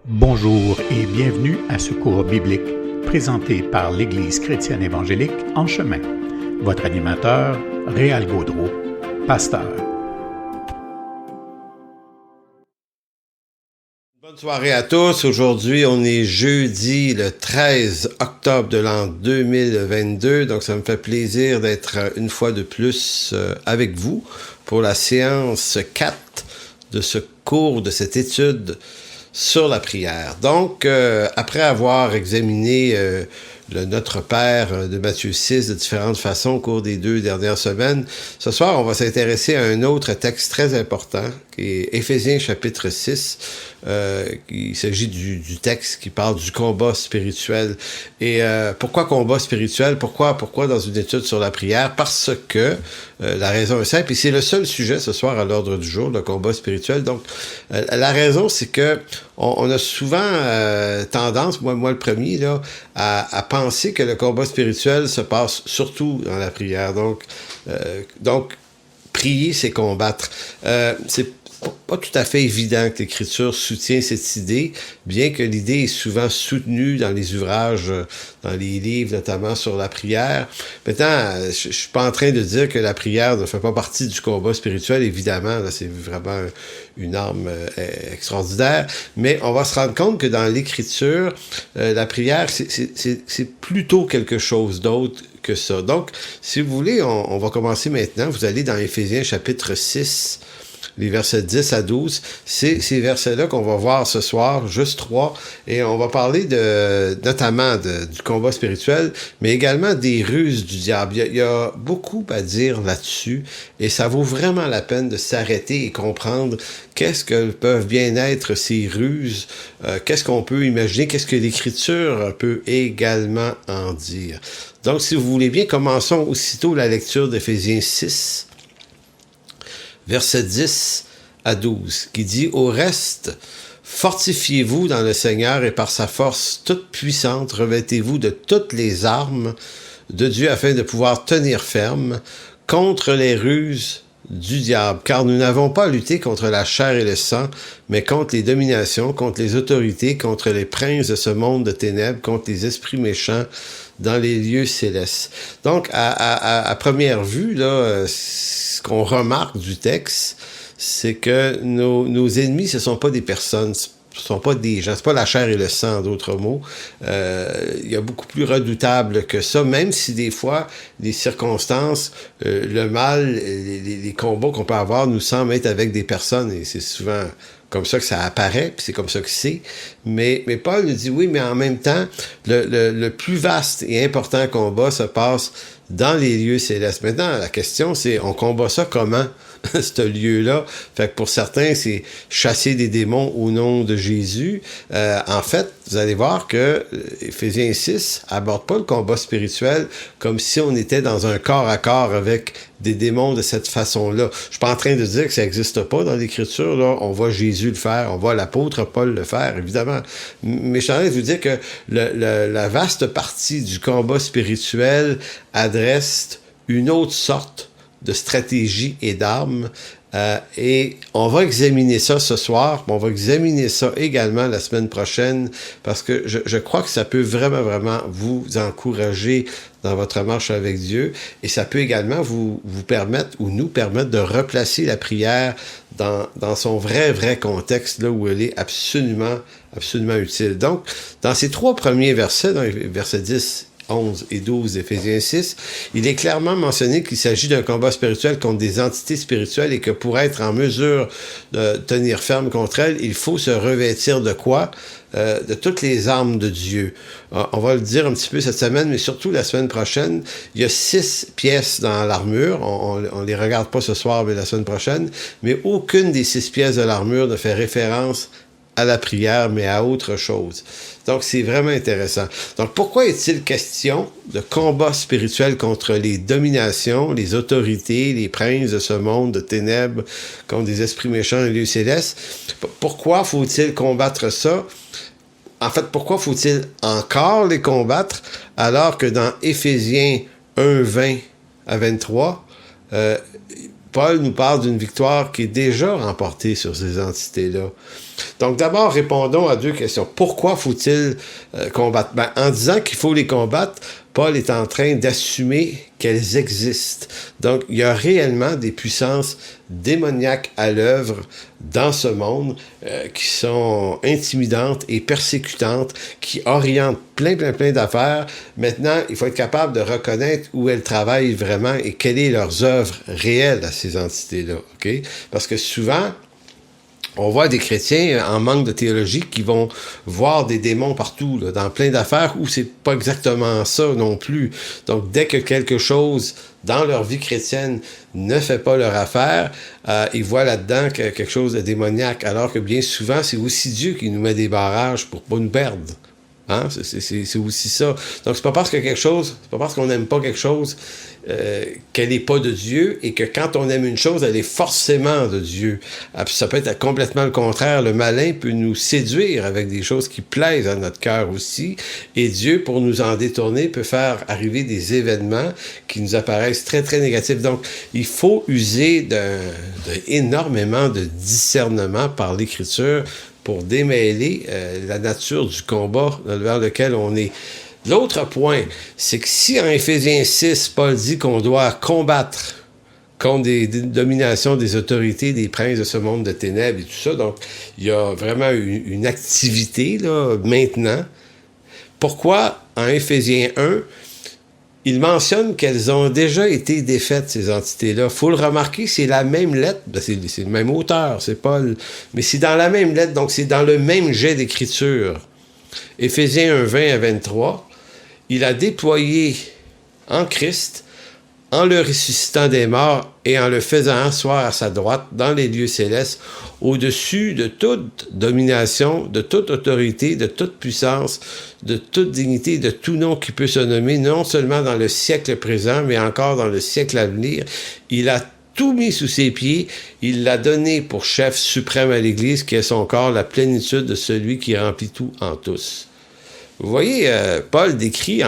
Bonjour et bienvenue à ce cours biblique présenté par l'Église chrétienne évangélique En Chemin. Votre animateur, Réal Gaudreau, pasteur. Bonne soirée à tous. Aujourd'hui, on est jeudi le 13 octobre de l'an 2022. Donc, ça me fait plaisir d'être une fois de plus avec vous pour la séance 4 de ce cours, de cette étude sur la prière. Donc, après avoir examiné le Notre Père de Matthieu 6 de différentes façons au cours des 2 dernières semaines, ce soir, on va s'intéresser à un autre texte très important, qui est Éphésiens chapitre 6. Il s'agit du texte qui parle du combat spirituel. Et pourquoi combat spirituel? Pourquoi dans une étude sur la prière? Parce que la raison est simple, et c'est le seul sujet ce soir à l'ordre du jour, le combat spirituel. Donc, la raison, c'est que on a souvent tendance, moi le premier, là, à penser que le combat spirituel se passe surtout dans la prière. Donc prier, c'est combattre. C'est pas tout à fait évident que l'Écriture soutient cette idée, bien que l'idée est souvent soutenue dans les ouvrages, dans les livres, notamment sur la prière. Maintenant, je suis pas en train de dire que la prière ne fait pas partie du combat spirituel, évidemment, là, c'est vraiment une arme extraordinaire, mais on va se rendre compte que dans l'Écriture, la prière, c'est plutôt quelque chose d'autre que ça. Donc, si vous voulez, on va commencer maintenant. Vous allez dans Éphésiens chapitre 6, les versets 10 à 12, c'est ces versets-là qu'on va voir ce soir, juste 3, et on va parler notamment du combat spirituel, mais également des ruses du diable. Il y a beaucoup à dire là-dessus, et ça vaut vraiment la peine de s'arrêter et comprendre qu'est-ce que peuvent bien être ces ruses, qu'est-ce qu'on peut imaginer, qu'est-ce que l'Écriture peut également en dire. Donc, si vous voulez bien, commençons aussitôt la lecture d'Éphésiens 6, versets 10 à 12, qui dit « Au reste, fortifiez-vous dans le Seigneur et par sa force toute puissante, revêtez-vous de toutes les armes de Dieu afin de pouvoir tenir ferme contre les ruses du diable. Car nous n'avons pas à lutter contre la chair et le sang, mais contre les dominations, contre les autorités, contre les princes de ce monde de ténèbres, contre les esprits méchants dans les lieux célestes. » Donc, à première vue, là, ce qu'on remarque du texte, c'est que nos ennemis, ce sont pas des personnes, ce sont pas des gens, c'est pas la chair et le sang, en d'autres mots. Il y a beaucoup plus redoutable que ça, même si des fois, les circonstances, le mal, les combats qu'on peut avoir nous semblent être avec des personnes, et c'est souvent comme ça que ça apparaît, puis c'est comme ça que c'est. Mais Paul nous dit oui, mais en même temps, le plus vaste et important combat se passe dans les lieux célestes. Maintenant, la question, c'est, on combat ça comment, ce lieu-là? Fait que pour certains, c'est chasser des démons au nom de Jésus. En fait, vous allez voir que Éphésiens 6 aborde pas le combat spirituel comme si on était dans un corps à corps avec des démons de cette façon-là. Je suis pas en train de dire que ça n'existe pas dans l'Écriture, là. On voit Jésus le faire, on voit l'apôtre Paul le faire, évidemment. Mais je suis en train de vous dire que la vaste partie du combat spirituel adresse une autre sorte de stratégie et d'armes. Et on va examiner ça ce soir, mais on va examiner ça également la semaine prochaine, parce que je crois que ça peut vraiment vous encourager dans votre marche avec Dieu, et ça peut également vous permettre, ou nous permettre, de replacer la prière dans son vrai contexte, là où elle est absolument utile. Donc, dans ces 3 premiers versets, dans les versets 10, 11 et 12 d'Éphésiens 6, il est clairement mentionné qu'il s'agit d'un combat spirituel contre des entités spirituelles et que pour être en mesure de tenir ferme contre elles, il faut se revêtir de quoi? De toutes les armes de Dieu. On va le dire un petit peu cette semaine, mais surtout la semaine prochaine. Il y a 6 pièces dans l'armure. On les regarde pas ce soir, mais la semaine prochaine. Mais aucune des 6 pièces de l'armure ne fait référence à la prière, mais à autre chose. Donc, c'est vraiment intéressant. Donc, pourquoi est-il question de combat spirituel contre les dominations, les autorités, les princes de ce monde de ténèbres, contre des esprits méchants et les lieux célestes? Pourquoi faut-il combattre ça? En fait, pourquoi faut-il encore les combattre, alors que dans Éphésiens 1, 20 à 23, Paul nous parle d'une victoire qui est déjà remportée sur ces entités-là. Donc d'abord, répondons à deux questions. Pourquoi faut-il combattre? En disant qu'il faut les combattre, Paul est en train d'assumer qu'elles existent. Donc, il y a réellement des puissances démoniaques à l'œuvre dans ce monde qui sont intimidantes et persécutantes, qui orientent plein d'affaires. Maintenant, il faut être capable de reconnaître où elles travaillent vraiment et quelle est leurs œuvres réelles à ces entités-là. Okay? Parce que souvent, on voit des chrétiens en manque de théologie qui vont voir des démons partout, là, dans plein d'affaires où c'est pas exactement ça non plus. Donc, dès que quelque chose dans leur vie chrétienne ne fait pas leur affaire, ils voient là-dedans quelque chose de démoniaque, alors que bien souvent, c'est aussi Dieu qui nous met des barrages pour pas nous perdre. Hein? C'est aussi ça. Donc, c'est pas parce qu'on n'aime pas quelque chose qu'elle n'est pas de Dieu, et que quand on aime une chose, elle est forcément de Dieu. Ça peut être complètement le contraire. Le malin peut nous séduire avec des choses qui plaisent à notre cœur aussi, et Dieu, pour nous en détourner, peut faire arriver des événements qui nous apparaissent très négatifs. Donc, il faut user énormément de discernement par l'Écriture pour démêler la nature du combat vers lequel on est. L'autre point, c'est que si en Éphésiens 6, Paul dit qu'on doit combattre contre des dominations des autorités, des princes de ce monde de ténèbres et tout ça, donc il y a vraiment une activité là maintenant. Pourquoi en Éphésiens 1, il mentionne qu'elles ont déjà été défaites, ces entités-là. Il faut le remarquer, c'est la même lettre, c'est le même auteur, c'est Paul, mais c'est dans la même lettre, donc c'est dans le même jet d'écriture. Éphésiens 1, 20 à 23, il a déployé en Christ, en le ressuscitant des morts et en le faisant asseoir à sa droite dans les lieux célestes, au-dessus de toute domination, de toute autorité, de toute puissance, de toute dignité, de tout nom qui peut se nommer, non seulement dans le siècle présent, mais encore dans le siècle à venir. Il a tout mis sous ses pieds, il l'a donné pour chef suprême à l'Église, qui est son corps, la plénitude de celui qui remplit tout en tous. Vous voyez, Paul décrit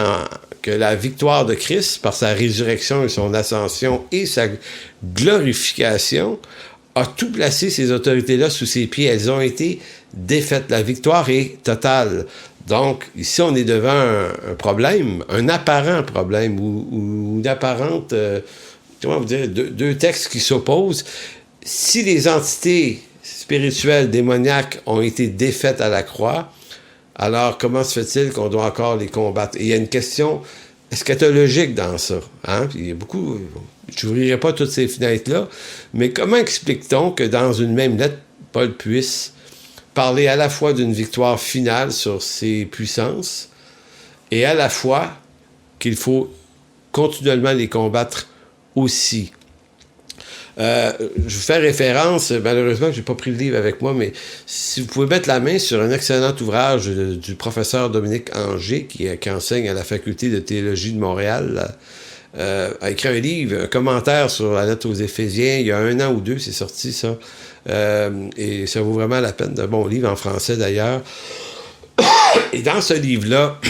que la victoire de Christ, par sa résurrection et son ascension et sa glorification, a tout placé ces autorités-là sous ses pieds. Elles ont été défaites. La victoire est totale. Donc, ici, on est devant un problème, un apparent problème, ou une apparente... comment vous dire, deux textes qui s'opposent. Si les entités spirituelles démoniaques ont été défaites à la croix, alors comment se fait-il qu'on doit encore les combattre? Et il y a une question eschatologique dans ça. Hein? Puis il y a beaucoup... Je n'ouvrirai pas toutes ces fenêtres-là, mais comment explique-t-on que dans une même lettre, Paul puisse parler à la fois d'une victoire finale sur ces puissances et à la fois qu'il faut continuellement les combattre aussi? Je vous fais référence, malheureusement, je n'ai pas pris le livre avec moi, mais si vous pouvez mettre la main sur un excellent ouvrage du professeur Dominique Angers, qui enseigne à la Faculté de théologie de Montréal, a écrit un livre, un commentaire sur la lettre aux Éphésiens, il y a 1 an ou 2, c'est sorti ça, et ça vaut vraiment la peine, d'un bon livre en français d'ailleurs. Et dans ce livre-là,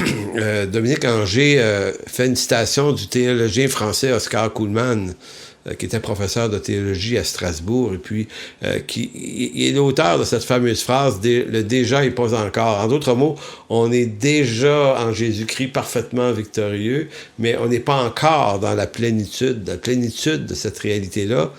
Dominique Angers fait une citation du théologien français Oscar Kuhlmann, qui était professeur de théologie à Strasbourg, et puis il est l'auteur de cette fameuse phrase « Le déjà et pas encore ». En d'autres mots, on est déjà en Jésus-Christ parfaitement victorieux, mais on n'est pas encore dans la plénitude. La plénitude de cette réalité-là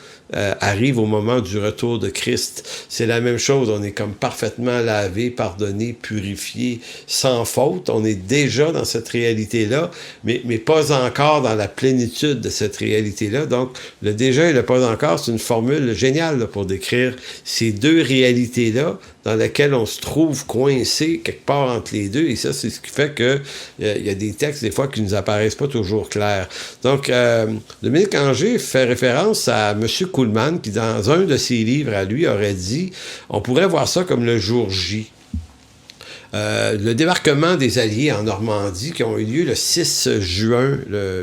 arrive au moment du retour de Christ. C'est la même chose, on est comme parfaitement lavé, pardonné, purifié, sans faute. On est déjà dans cette réalité-là, mais pas encore dans la plénitude de cette réalité-là. Donc, le déjà et le pas encore, c'est une formule géniale là, pour décrire ces deux réalités-là dans lesquelles on se trouve coincé quelque part entre les deux. Et ça, c'est ce qui fait que il y a des textes, des fois, qui nous apparaissent pas toujours clairs. Donc, Dominique Angers fait référence à M. Kuhlmann, qui, dans un de ses livres à lui, aurait dit « On pourrait voir ça comme le jour J ». Le débarquement des Alliés en Normandie, qui ont eu lieu le 6 juin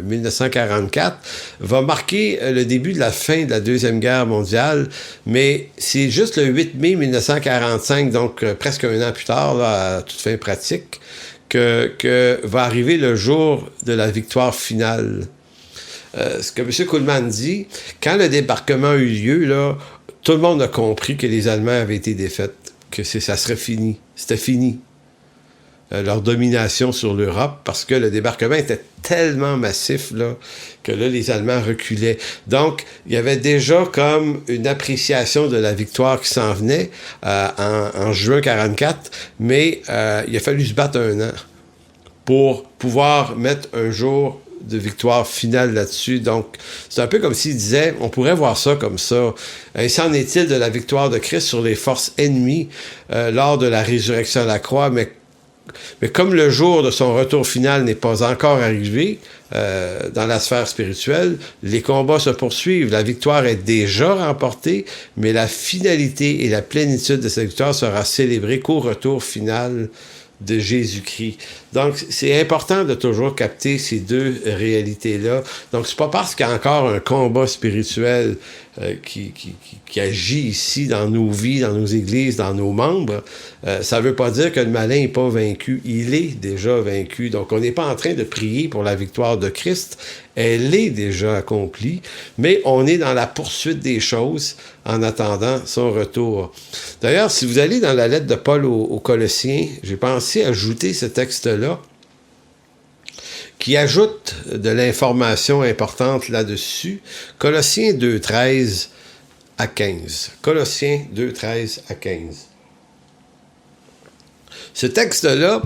1944, va marquer le début de la fin de la Deuxième Guerre mondiale, mais c'est juste le 8 mai 1945, donc presque 1 an plus tard, là, à toute fin pratique, que va arriver le jour de la victoire finale. ce que M. Kuhlman dit, quand le débarquement a eu lieu, là, tout le monde a compris que les Allemands avaient été défaits, que ça serait fini. C'était fini. Leur domination sur l'Europe, parce que le débarquement était tellement massif là, que là, les Allemands reculaient. Donc, il y avait déjà comme une appréciation de la victoire qui s'en venait en juin 1944, mais il a fallu se battre 1 an pour pouvoir mettre un jour de victoire finale là-dessus. Donc, c'est un peu comme s'il disait, on pourrait voir ça comme ça. Ainsi en est-il de la victoire de Christ sur les forces ennemies lors de la résurrection à la croix, mais comme le jour de son retour final n'est pas encore arrivé dans la sphère spirituelle, les combats se poursuivent. La victoire est déjà remportée, mais la finalité et la plénitude de cette victoire sera célébrée qu'au retour final de Jésus-Christ. Donc, c'est important de toujours capter ces deux réalités-là. Donc, c'est pas parce qu'il y a encore un combat spirituel qui agit ici dans nos vies, dans nos églises, dans nos membres, ça veut pas dire que le malin n'est pas vaincu. Il est déjà vaincu. Donc, on n'est pas en train de prier pour la victoire de Christ. Elle est déjà accomplie, mais on est dans la poursuite des choses en attendant son retour. D'ailleurs, si vous allez dans la lettre de Paul aux Colossiens, j'ai pensé ajouter ce texte-là, qui ajoute de l'information importante là-dessus. Colossiens 2, 13 à 15. Colossiens 2, 13 à 15. Ce texte-là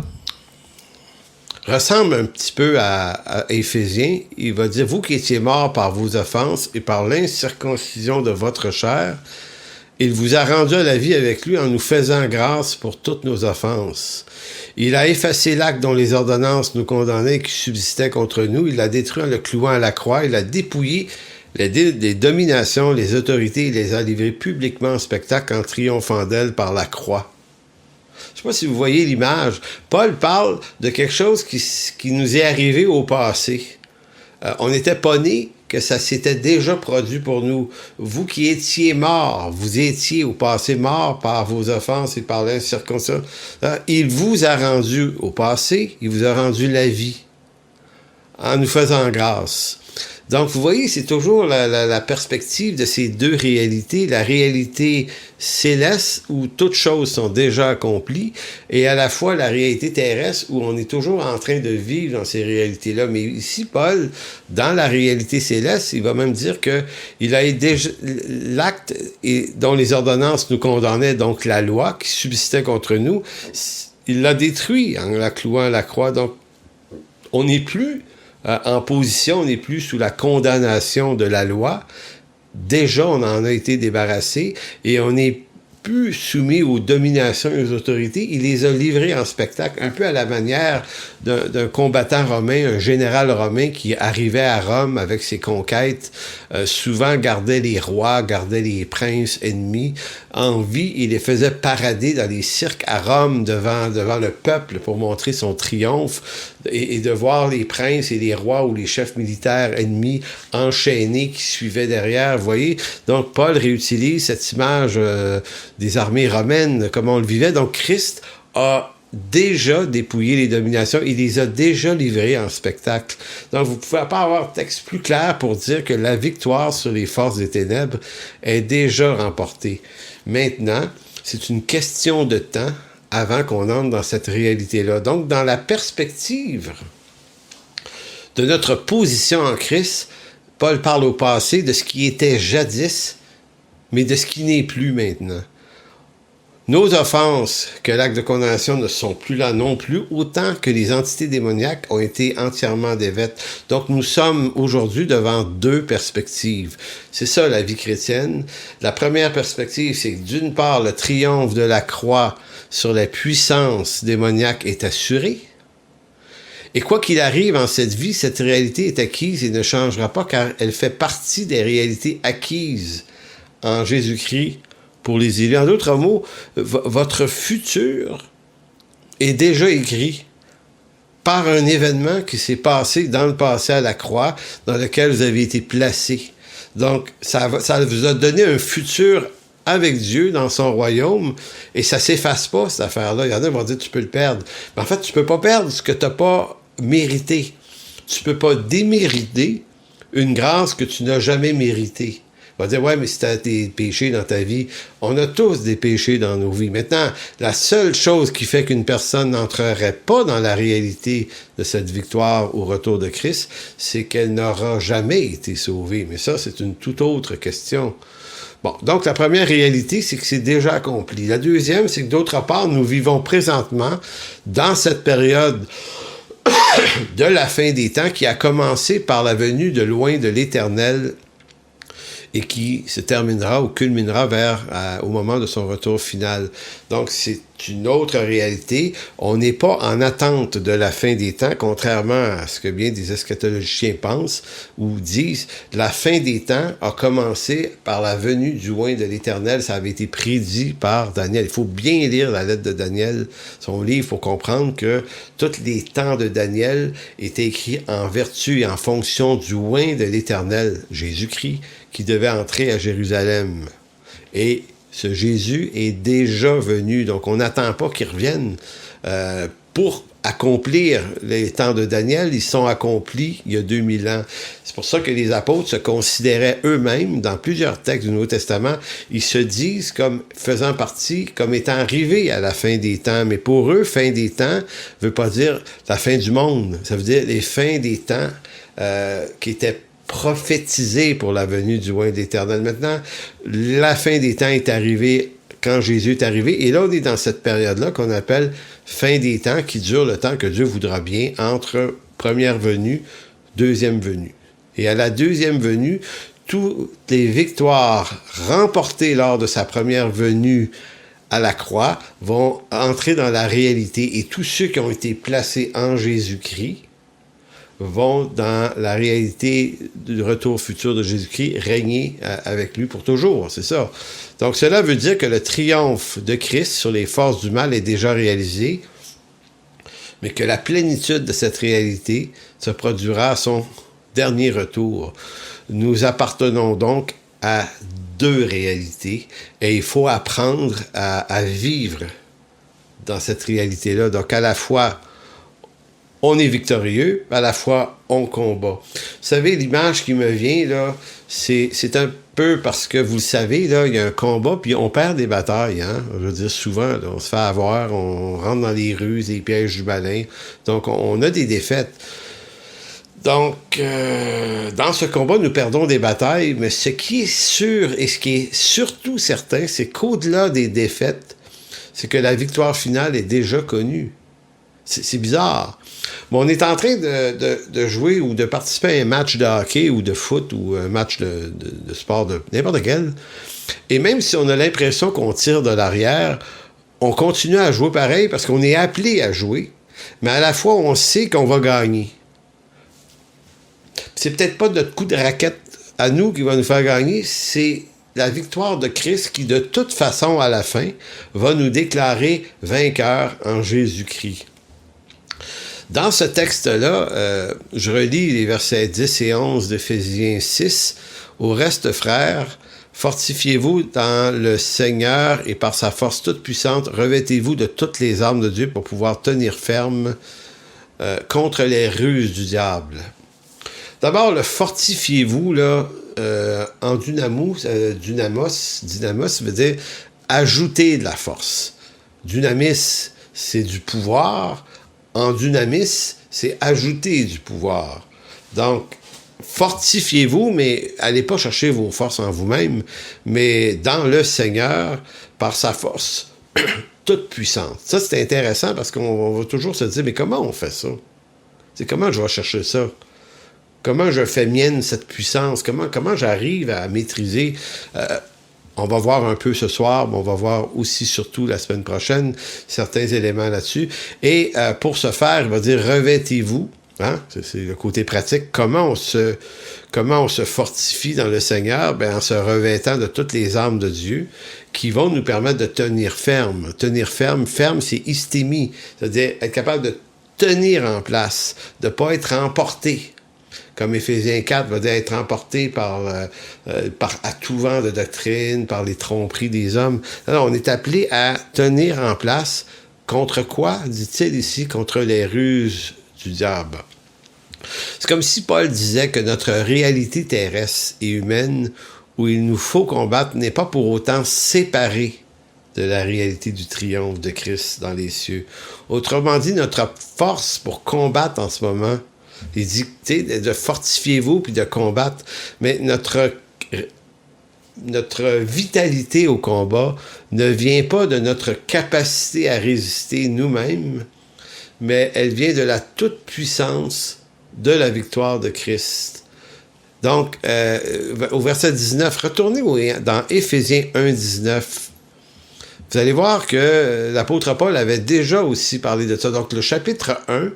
ressemble un petit peu à Éphésiens. Il va dire, vous qui étiez morts par vos offenses et par l'incirconcision de votre chair, il vous a rendu à la vie avec lui en nous faisant grâce pour toutes nos offenses. Il a effacé l'acte dont les ordonnances nous condamnaient et qui subsistait contre nous. Il l'a détruit en le clouant à la croix. Il a dépouillé les dominations, les autorités. Il les a livrées publiquement en spectacle en triomphant d'elles par la croix. Je ne sais pas si vous voyez l'image. Paul parle de quelque chose qui nous est arrivé au passé. On n'était pas nés, que ça s'était déjà produit pour nous. Vous qui étiez morts, vous étiez au passé morts par vos offenses et par l'incirconcision. Il vous a rendu au passé, il vous a rendu la vie en nous faisant grâce. Donc, vous voyez, c'est toujours la perspective de ces deux réalités. La réalité céleste, où toutes choses sont déjà accomplies, et à la fois la réalité terrestre, où on est toujours en train de vivre dans ces réalités-là. Mais ici, Paul, dans la réalité céleste, il va même dire que il a déjà l'acte dont les ordonnances nous condamnaient, donc la loi qui subsistait contre nous, il l'a détruit en la clouant à la croix. Donc, on n'est plus en position, on n'est plus sous la condamnation de la loi. Déjà, on en a été débarrassé et on n'est plus soumis aux dominations et aux autorités. Il les a livrés en spectacle, un peu à la manière d'un combattant romain, un général romain qui arrivait à Rome avec ses conquêtes, souvent gardait les rois, gardait les princes ennemis. En vie, il les faisait parader dans les cirques à Rome devant le peuple pour montrer son triomphe et de voir les princes et les rois ou les chefs militaires ennemis enchaînés qui suivaient derrière. Vous voyez? Donc, Paul réutilise cette image des armées romaines, comme on le vivait. Donc, Christ a déjà dépouillé les dominations, il les a déjà livrées en spectacle. Donc, vous ne pouvez pas avoir un texte plus clair pour dire que la victoire sur les forces des ténèbres est déjà remportée. Maintenant, c'est une question de temps avant qu'on entre dans cette réalité-là. Donc, dans la perspective de notre position en Christ, Paul parle au passé de ce qui était jadis, mais de ce qui n'est plus maintenant. Nos offenses, que l'acte de condamnation ne sont plus là non plus, autant que les entités démoniaques ont été entièrement défaites. Donc, nous sommes aujourd'hui devant deux perspectives. C'est ça, la vie chrétienne. La première perspective, c'est que d'une part, le triomphe de la croix sur la puissance démoniaque est assuré. Et quoi qu'il arrive en cette vie, cette réalité est acquise et ne changera pas car elle fait partie des réalités acquises en Jésus-Christ pour les élus. En d'autres mots, votre futur est déjà écrit par un événement qui s'est passé dans le passé à la croix, dans lequel vous avez été placé. Donc, ça vous a donné un futur avec Dieu dans son royaume, et ça s'efface pas, cette affaire-là. Il y en a qui vont dire, tu peux le perdre. Mais en fait, tu peux pas perdre ce que tu n'as pas mérité. Tu peux pas démériter une grâce que tu n'as jamais méritée. On va dire, ouais, mais si tu as des péchés dans ta vie, on a tous des péchés dans nos vies. Maintenant, la seule chose qui fait qu'une personne n'entrerait pas dans la réalité de cette victoire au retour de Christ, c'est qu'elle n'aura jamais été sauvée. Mais ça, c'est une toute autre question. Bon, donc la première réalité, c'est que c'est déjà accompli. La deuxième, c'est que d'autre part, nous vivons présentement dans cette période de la fin des temps qui a commencé par la venue de loin de l'Éternel et qui se terminera ou culminera au moment de son retour final. Donc, c'est une autre réalité. On n'est pas en attente de la fin des temps, contrairement à ce que bien des eschatologiciens pensent ou disent. La fin des temps a commencé par la venue du loin de l'Éternel. Ça avait été prédit par Daniel. Il faut bien lire la lettre de Daniel, son livre, pour comprendre que tous les temps de Daniel étaient écrits en vertu et en fonction du loin de l'Éternel, Jésus-Christ, qui devait entrer à Jérusalem. Et ce Jésus est déjà venu, donc on n'attend pas qu'il revienne pour accomplir les temps de Daniel. Ils sont accomplis il y a 2000 ans. C'est pour ça que les apôtres se considéraient eux-mêmes, dans plusieurs textes du Nouveau Testament, ils se disent comme faisant partie, comme étant arrivés à la fin des temps. Mais pour eux, fin des temps ne veut pas dire la fin du monde. Ça veut dire les fins des temps qui étaient prophétisé pour la venue du loin de l'Éternel. Maintenant, la fin des temps est arrivée quand Jésus est arrivé. Et là, on est dans cette période-là qu'on appelle fin des temps, qui dure le temps que Dieu voudra bien entre première venue, deuxième venue. Et à la deuxième venue, toutes les victoires remportées lors de sa première venue à la croix vont entrer dans la réalité. Et tous ceux qui ont été placés en Jésus-Christ vont dans la réalité du retour futur de Jésus-Christ régner avec lui pour toujours, c'est ça. Donc cela veut dire que le triomphe de Christ sur les forces du mal est déjà réalisé, mais que la plénitude de cette réalité se produira à son dernier retour. Nous appartenons donc à deux réalités et il faut apprendre à vivre dans cette réalité-là. Donc à la fois on est victorieux, à la fois, on combat. Vous savez, l'image qui me vient, là, c'est un peu parce que, vous le savez, là, il y a un combat, puis on perd des batailles, hein. Je veux dire, souvent, là, on se fait avoir, on rentre dans les ruses, les pièges du malin. Donc, on a des défaites. Donc, dans ce combat, nous perdons des batailles, mais ce qui est sûr et ce qui est surtout certain, c'est qu'au-delà des défaites, c'est que la victoire finale est déjà connue. C'est bizarre. Bon, on est en train de jouer ou de participer à un match de hockey ou de foot ou un match de sport de n'importe quel. Et même si on a l'impression qu'on tire de l'arrière, on continue à jouer pareil parce qu'on est appelé à jouer. Mais à la fois, on sait qu'on va gagner. C'est peut-être pas notre coup de raquette à nous qui va nous faire gagner, c'est la victoire de Christ qui, de toute façon, à la fin, va nous déclarer vainqueurs en Jésus-Christ. Dans ce texte-là, je relis les versets 10 et 11 d'Éphésiens 6. « Au reste, frères, fortifiez-vous dans le Seigneur et par sa force toute puissante, revêtez-vous de toutes les armes de Dieu pour pouvoir tenir ferme contre les ruses du diable. » D'abord, le « fortifiez-vous », là, en dynamos veut dire « ajouter de la force ». Dynamis, c'est du pouvoir. En dynamis, c'est ajouter du pouvoir. Donc, fortifiez-vous, mais allez pas chercher vos forces en vous-même, mais dans le Seigneur, par sa force toute puissante. Ça, c'est intéressant parce qu'on va toujours se dire, mais comment on fait ça? C'est comment je vais chercher ça? Comment je fais mienne cette puissance? Comment j'arrive à maîtriser... On va voir un peu ce soir, mais on va voir aussi, surtout la semaine prochaine, certains éléments là-dessus. Et pour ce faire, il va dire « revêtez-vous hein? ». C'est le côté pratique. Comment on se fortifie dans le Seigneur? Ben, en se revêtant de toutes les armes de Dieu qui vont nous permettre de tenir ferme. Tenir ferme, c'est hystémie. C'est-à-dire être capable de tenir en place, de ne pas être emporté. Comme Éphésiens 4 va dire être emporté par à tout vent de doctrine, par les tromperies des hommes. Alors, on est appelé à tenir en place contre quoi, dit-il ici, contre les ruses du diable. C'est comme si Paul disait que notre réalité terrestre et humaine, où il nous faut combattre, n'est pas pour autant séparée de la réalité du triomphe de Christ dans les cieux. Autrement dit, notre force pour combattre en ce moment, il dit, tu sais, de fortifiez-vous puis de combattre, mais notre vitalité au combat ne vient pas de notre capacité à résister nous-mêmes, mais elle vient de la toute-puissance de la victoire de Christ. Donc, au verset 19, retournez dans Éphésiens 1, 19. Vous allez voir que l'apôtre Paul avait déjà aussi parlé de ça. Donc, le chapitre 1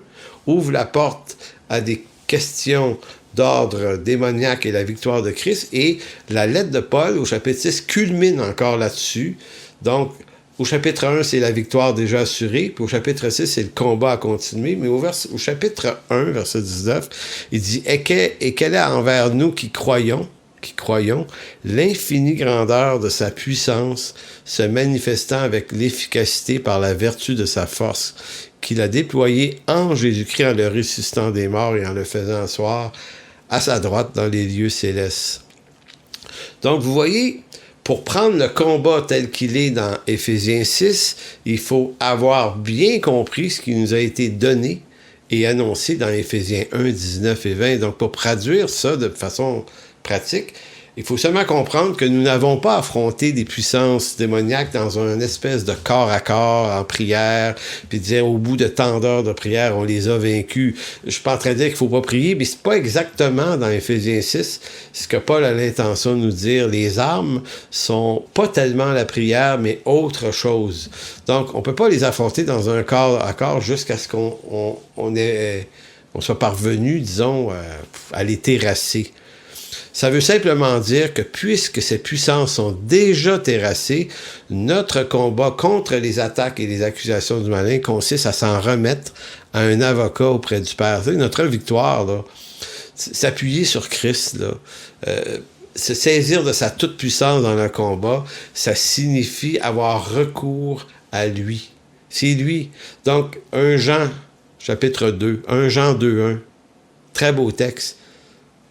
ouvre la porte à des questions d'ordre démoniaque et la victoire de Christ. Et la lettre de Paul, au chapitre 6, culmine encore là-dessus. Donc, au chapitre 1, c'est la victoire déjà assurée. Puis au chapitre 6, c'est le combat à continuer. Mais au chapitre 1, verset 19, il dit « Et quelle est envers nous qui croyons, l'infinie grandeur de sa puissance se manifestant avec l'efficacité par la vertu de sa force, qu'il a déployée en Jésus-Christ en le ressuscitant des morts et en le faisant asseoir à sa droite dans les lieux célestes. » Donc, vous voyez, pour prendre le combat tel qu'il est dans Éphésiens 6, il faut avoir bien compris ce qui nous a été donné et annoncé dans Éphésiens 1, 19 et 20. Donc, pour traduire ça de façon pratique, il faut seulement comprendre que nous n'avons pas affronté des puissances démoniaques dans un espèce de corps à corps en prière, puis dire au bout de tant d'heures de prière, on les a vaincus. Je suis pas en train de dire qu'il faut pas prier, mais c'est pas exactement dans Éphésiens 6 ce que Paul a l'intention de nous dire. Les armes sont pas tellement la prière, mais autre chose. Donc, on peut pas les affronter dans un corps à corps jusqu'à ce qu'on soit parvenu, disons, à les terrasser. Ça veut simplement dire que puisque ces puissances sont déjà terrassées, notre combat contre les attaques et les accusations du malin consiste à s'en remettre à un avocat auprès du Père. C'est notre victoire, là, s'appuyer sur Christ, là, se saisir de sa toute-puissance dans le combat, ça signifie avoir recours à lui. C'est lui. Donc, 1 Jean, chapitre 2, 1 Jean 2.1, très beau texte.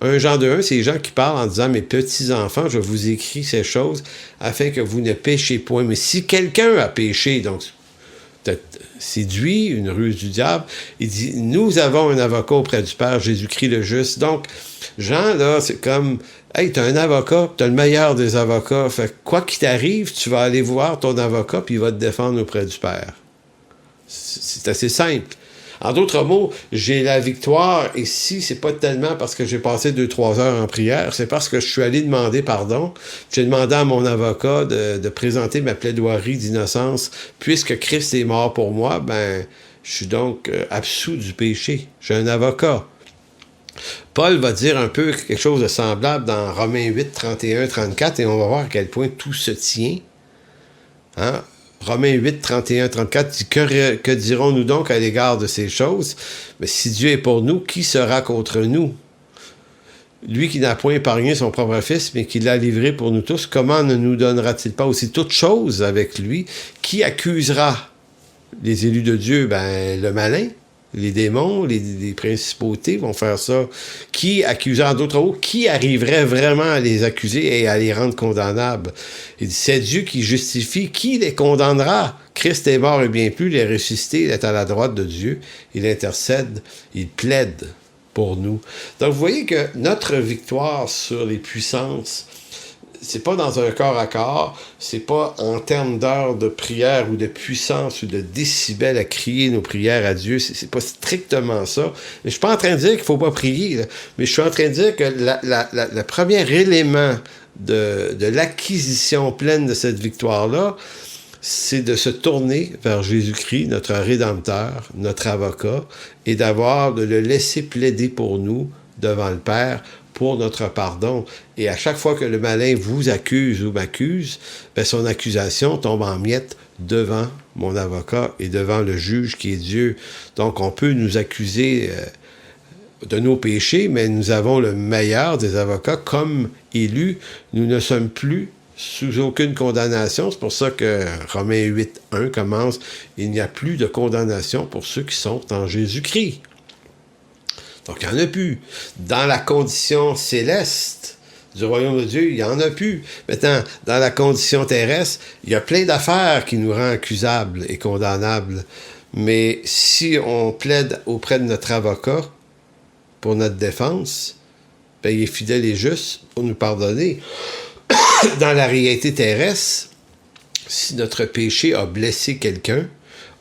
1 Jean 2.1, c'est les gens qui parlent en disant « Mes petits-enfants, je vous écris ces choses afin que vous ne péchiez point. » Mais si quelqu'un a péché, donc séduit, une ruse du diable, il dit « Nous avons un avocat auprès du Père, Jésus-Christ le juste. » Donc, Jean, là, c'est comme « Hey, t'as un avocat, t'as le meilleur des avocats. Fait que quoi qu'il t'arrive, tu vas aller voir ton avocat, puis il va te défendre auprès du Père. » C'est assez simple. En d'autres mots, j'ai la victoire ici, c'est pas tellement parce que j'ai passé 2-3 heures en prière, c'est parce que je suis allé demander pardon. J'ai demandé à mon avocat de présenter ma plaidoirie d'innocence. Puisque Christ est mort pour moi, ben, je suis donc absous du péché. J'ai un avocat. Paul va dire un peu quelque chose de semblable dans Romains 8, 31, 34, et on va voir à quel point tout se tient. Hein? Romains 8, 31, 34 dit « Que dirons-nous donc à l'égard de ces choses? Mais si Dieu est pour nous, qui sera contre nous? Lui qui n'a point épargné son propre fils, mais qui l'a livré pour nous tous, comment ne nous donnera-t-il pas aussi toutes choses avec lui? Qui accusera les élus de Dieu? Ben, le malin. Les démons, les principautés vont faire ça. Qui accusera, d'autres mots, qui arriverait vraiment à les accuser et à les rendre condamnables? Il dit, c'est Dieu qui justifie. Qui les condamnera? Christ est mort et bien plus, il est ressuscité, il est à la droite de Dieu. Il intercède, il plaide pour nous. Donc, vous voyez que notre victoire sur les puissances, c'est pas dans un corps à corps, c'est pas en termes d'heures de prière ou de puissance ou de décibels à crier nos prières à Dieu, c'est pas strictement ça. Mais je suis pas en train de dire qu'il faut pas prier, là. Mais je suis en train de dire que le premier élément de l'acquisition pleine de cette victoire-là, c'est de se tourner vers Jésus-Christ, notre Rédempteur, notre avocat, et de le laisser plaider pour nous devant le Père, pour notre pardon. Et à chaque fois que le malin vous accuse ou m'accuse, ben son accusation tombe en miettes devant mon avocat et devant le juge qui est Dieu. Donc, on peut nous accuser de nos péchés, mais nous avons le meilleur des avocats. Comme élus, nous ne sommes plus sous aucune condamnation. C'est pour ça que Romains 8, 1 commence « Il n'y a plus de condamnation pour ceux qui sont en Jésus-Christ ». Donc, il n'y en a plus. Dans la condition céleste du royaume de Dieu, il n'y en a plus. Maintenant, dans la condition terrestre, il y a plein d'affaires qui nous rendent accusables et condamnables. Mais si on plaide auprès de notre avocat pour notre défense, ben, il est fidèle et juste pour nous pardonner. Dans la réalité terrestre, si notre péché a blessé quelqu'un,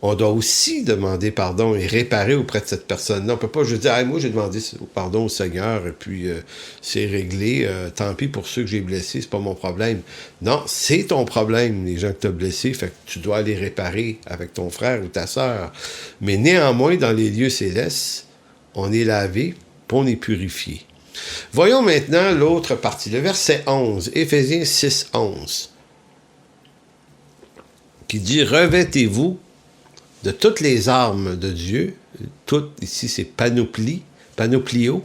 on doit aussi demander pardon et réparer auprès de cette personne-là. On ne peut pas juste dire hey, « moi, j'ai demandé pardon au Seigneur, et puis c'est réglé, tant pis pour ceux que j'ai blessés, c'est pas mon problème. » Non, c'est ton problème, les gens que tu as blessés, fait que tu dois aller réparer avec ton frère ou ta sœur. Mais néanmoins, dans les lieux célestes, on est lavé, puis on est purifié. Voyons maintenant l'autre partie, le verset 11, Éphésiens 6, 11, qui dit « Revêtez-vous de toutes les armes de Dieu, toutes, ici c'est panoplio,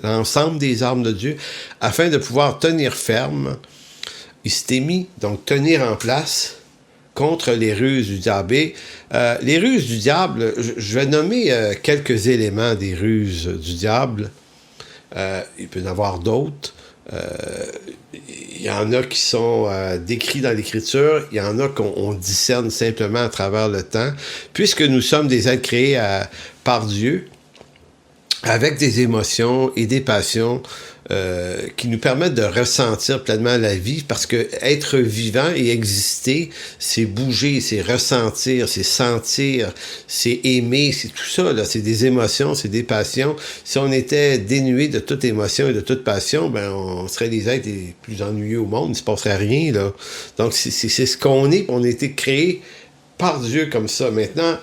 l'ensemble des armes de Dieu, afin de pouvoir tenir ferme, istémie, donc tenir en place, contre les ruses du diable. Et, les ruses du diable, je vais nommer quelques éléments des ruses du diable. Il peut y en avoir d'autres. Il y en a qui sont décrits dans l'Écriture, il y en a qu'on discerne simplement à travers le temps, puisque nous sommes des êtres créés par Dieu, avec des émotions et des passions qui nous permettent de ressentir pleinement la vie, parce que être vivant et exister, c'est bouger, c'est ressentir, c'est sentir, c'est aimer, c'est tout ça, là, c'est des émotions, c'est des passions. Si on était dénué de toute émotion et de toute passion, ben on serait les êtres les plus ennuyeux au monde, il ne se passerait rien, là. Donc c'est ce qu'on est, on a été créé par Dieu comme ça. Maintenant,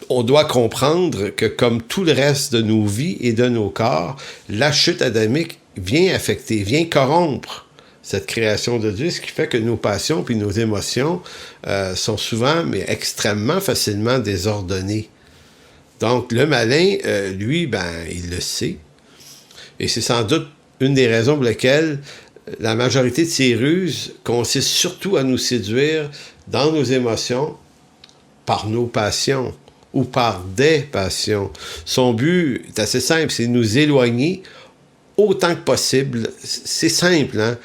on doit comprendre que comme tout le reste de nos vies et de nos corps, la chute adamique vient affecter, vient corrompre cette création de Dieu, ce qui fait que nos passions puis nos émotions sont souvent, mais extrêmement facilement désordonnées. Donc le malin, lui, ben, il le sait. Et c'est sans doute une des raisons pour lesquelles la majorité de ses ruses consiste surtout à nous séduire dans nos émotions par nos passions ou par des passions. Son but est assez simple, c'est de nous éloigner autant que possible. C'est simple, hein?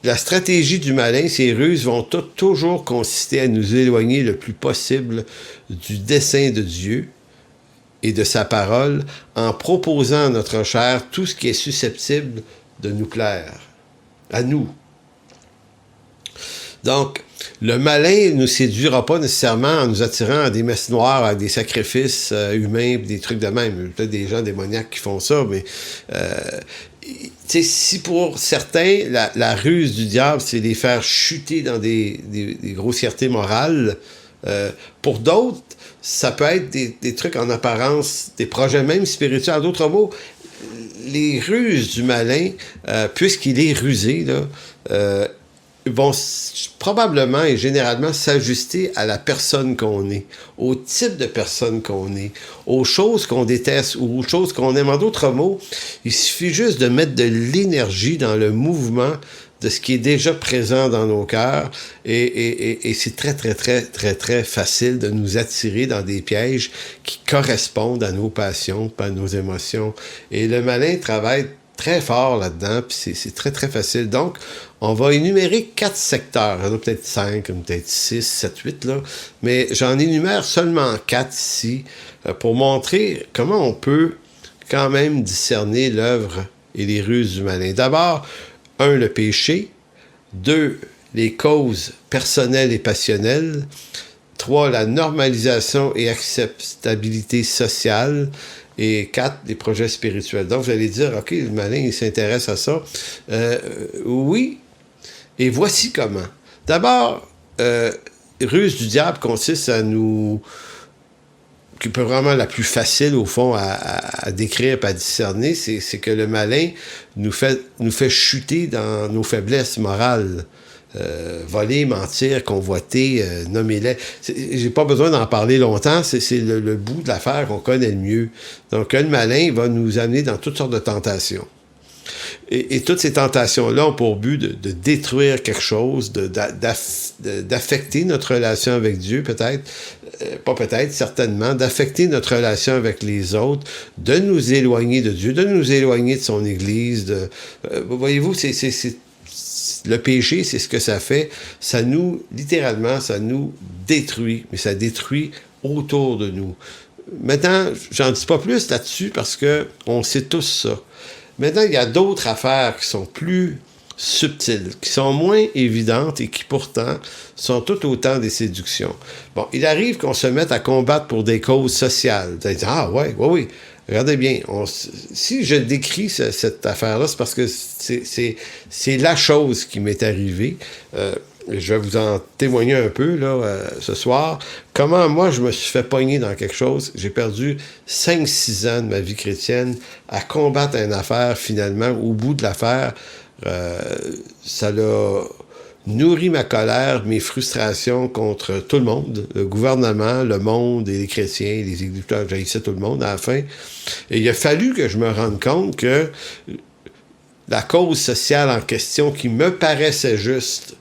La stratégie du malin, ses ruses vont toujours consister à nous éloigner le plus possible du dessein de Dieu et de sa parole en proposant à notre chair tout ce qui est susceptible de nous plaire, à nous. Donc, le malin ne nous séduira pas nécessairement en nous attirant à des messes noires, à des sacrifices humains, des trucs de même. Il y a peut-être des gens démoniaques qui font ça, mais si pour certains, la ruse du diable, c'est les faire chuter dans des grossièretés morales, pour d'autres, ça peut être des trucs en apparence, des projets même spirituels. En d'autres mots, les ruses du malin, puisqu'il est rusé, là, vont probablement et généralement s'ajuster à la personne qu'on est, au type de personne qu'on est, aux choses qu'on déteste ou aux choses qu'on aime. En d'autres mots, il suffit juste de mettre de l'énergie dans le mouvement de ce qui est déjà présent dans nos cœurs et c'est très, très, très, très, très facile de nous attirer dans des pièges qui correspondent à nos passions, à nos émotions. Et le malin travaille très fort là-dedans, puis c'est très, très facile. Donc, on va énumérer 4 secteurs. Il y en a peut-être 5, peut-être 6, 7, 8, là. Mais j'en énumère seulement 4 ici pour montrer comment on peut quand même discerner l'œuvre et les ruses du malin. D'abord, 1, le péché. 2, les causes personnelles et passionnelles. 3, la normalisation et acceptabilité sociale. Et 4, les projets spirituels. Donc, vous allez dire, OK, le malin, il s'intéresse à ça. Oui, et voici comment. D'abord, ruse du diable consiste à nous... qui peut vraiment la plus facile, au fond, à décrire et à discerner, c'est que le malin nous fait chuter dans nos faiblesses morales. Voler, mentir, convoiter, nommer-les. J'ai pas besoin d'en parler longtemps, c'est le bout de l'affaire qu'on connaît le mieux. Donc, le malin va nous amener dans toutes sortes de tentations. Et toutes ces tentations-là ont pour but de détruire quelque chose, d'affecter notre relation avec Dieu, peut-être, pas peut-être, certainement, d'affecter notre relation avec les autres, de nous éloigner de Dieu, de nous éloigner de son Église. Voyez-vous, le péché, c'est ce que ça fait. Littéralement, ça nous détruit, mais ça détruit autour de nous. Maintenant, j'en dis pas plus là-dessus parce que on sait tous ça. Maintenant, il y a d'autres affaires qui sont plus subtiles, qui sont moins évidentes et qui pourtant sont tout autant des séductions. Bon, il arrive qu'on se mette à combattre pour des causes sociales. Vous allez dire, oui. Regardez bien, si je décris cette affaire-là, c'est parce que c'est la chose qui m'est arrivée. Je vais vous en témoigner un peu là ce soir. Comment moi, je me suis fait pogner dans quelque chose. J'ai perdu 5-6 ans de ma vie chrétienne à combattre une affaire. Finalement, au bout de l'affaire, ça l'a nourri ma colère, mes frustrations contre tout le monde, le gouvernement, le monde et les chrétiens, les égliteurs, j'haïssais tout le monde à la fin. Et il a fallu que je me rende compte que la cause sociale en question qui me paraissait juste,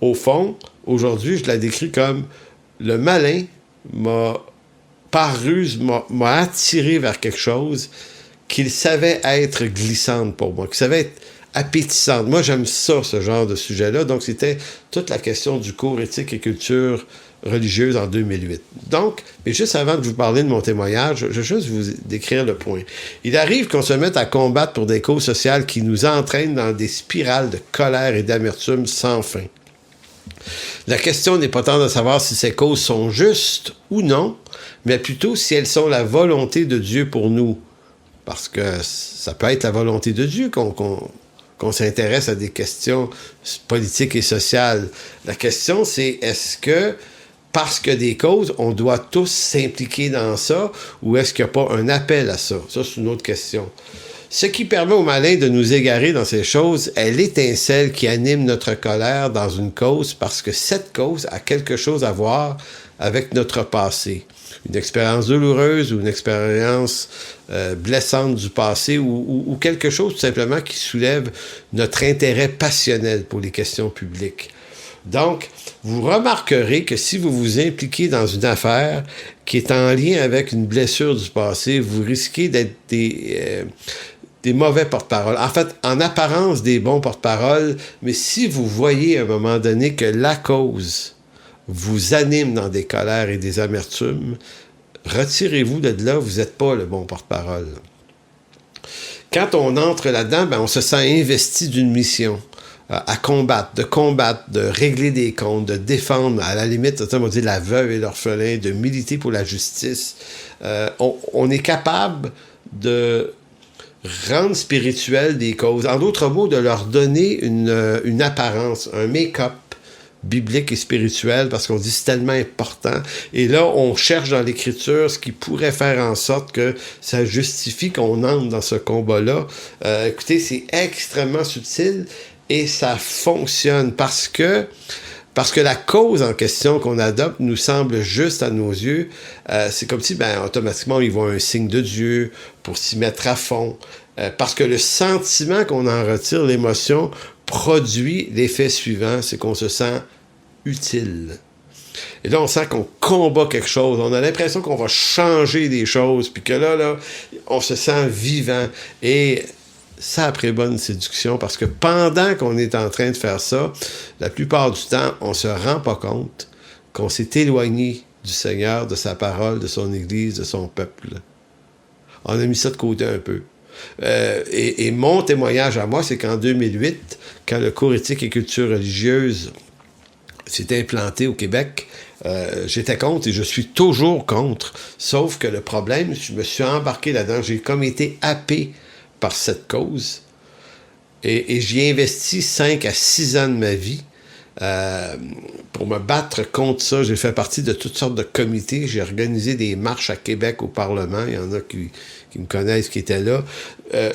au fond, aujourd'hui, je la décris comme le malin par ruse, m'a attiré vers quelque chose qu'il savait être glissante pour moi, qu'il savait être appétissante. Moi, j'aime ça, ce genre de sujet-là. Donc, c'était toute la question du cours éthique et culture religieuse en 2008. Donc, mais juste avant de vous parler de mon témoignage, je vais juste vous décrire le point. Il arrive qu'on se mette à combattre pour des causes sociales qui nous entraînent dans des spirales de colère et d'amertume sans fin. La question n'est pas tant de savoir si ces causes sont justes ou non, mais plutôt si elles sont la volonté de Dieu pour nous. Parce que ça peut être la volonté de Dieu qu'on s'intéresse à des questions politiques et sociales. La question, c'est est-ce que, parce que des causes, on doit tous s'impliquer dans ça, ou est-ce qu'il n'y a pas un appel à ça? Ça, c'est une autre question. Ce qui permet aux malins de nous égarer dans ces choses est l'étincelle qui anime notre colère dans une cause, parce que cette cause a quelque chose à voir avec notre passé. Une expérience douloureuse ou une expérience blessante du passé ou quelque chose tout simplement qui soulève notre intérêt passionnel pour les questions publiques. Donc, vous remarquerez que si vous vous impliquez dans une affaire qui est en lien avec une blessure du passé, vous risquez d'être des mauvais porte-parole. En fait, en apparence, des bons porte-parole, mais si vous voyez à un moment donné que la cause vous anime dans des colères et des amertumes, retirez-vous de là, vous n'êtes pas le bon porte-parole. Quand on entre là-dedans, on se sent investi d'une mission à combattre, de régler des comptes, de défendre, à la limite, on dit la veuve et l'orphelin, de militer pour la justice. On est capable de rendre spirituelles des causes. En d'autres mots, de leur donner une apparence, un make-up biblique et spirituel, parce qu'on dit c'est tellement important. Et là, on cherche dans l'Écriture ce qui pourrait faire en sorte que ça justifie qu'on entre dans ce combat-là. Écoutez, c'est extrêmement subtil et ça fonctionne parce que la cause en question qu'on adopte nous semble juste à nos yeux. C'est comme si, automatiquement, ils voient un signe de Dieu pour s'y mettre à fond. Parce que le sentiment qu'on en retire, l'émotion, produit l'effet suivant, c'est qu'on se sent utile. Et là, on sent qu'on combat quelque chose. On a l'impression qu'on va changer des choses, puis que là, on se sent vivant. Et ça, après bonne séduction, parce que pendant qu'on est en train de faire ça, la plupart du temps, on se rend pas compte qu'on s'est éloigné du Seigneur, de sa parole, de son Église, de son peuple. On a mis ça de côté un peu. Et mon témoignage à moi, c'est qu'en 2008, quand le cours éthique et culture religieuse s'est implanté au Québec, j'étais contre et je suis toujours contre. Sauf que le problème, je me suis embarqué là-dedans. J'ai comme été happé par cette cause. Et j'y ai investi 5 à 6 ans de ma vie pour me battre contre ça. J'ai fait partie de toutes sortes de comités. J'ai organisé des marches à Québec au Parlement. Il y en a qui me connaissent, qui étaient là.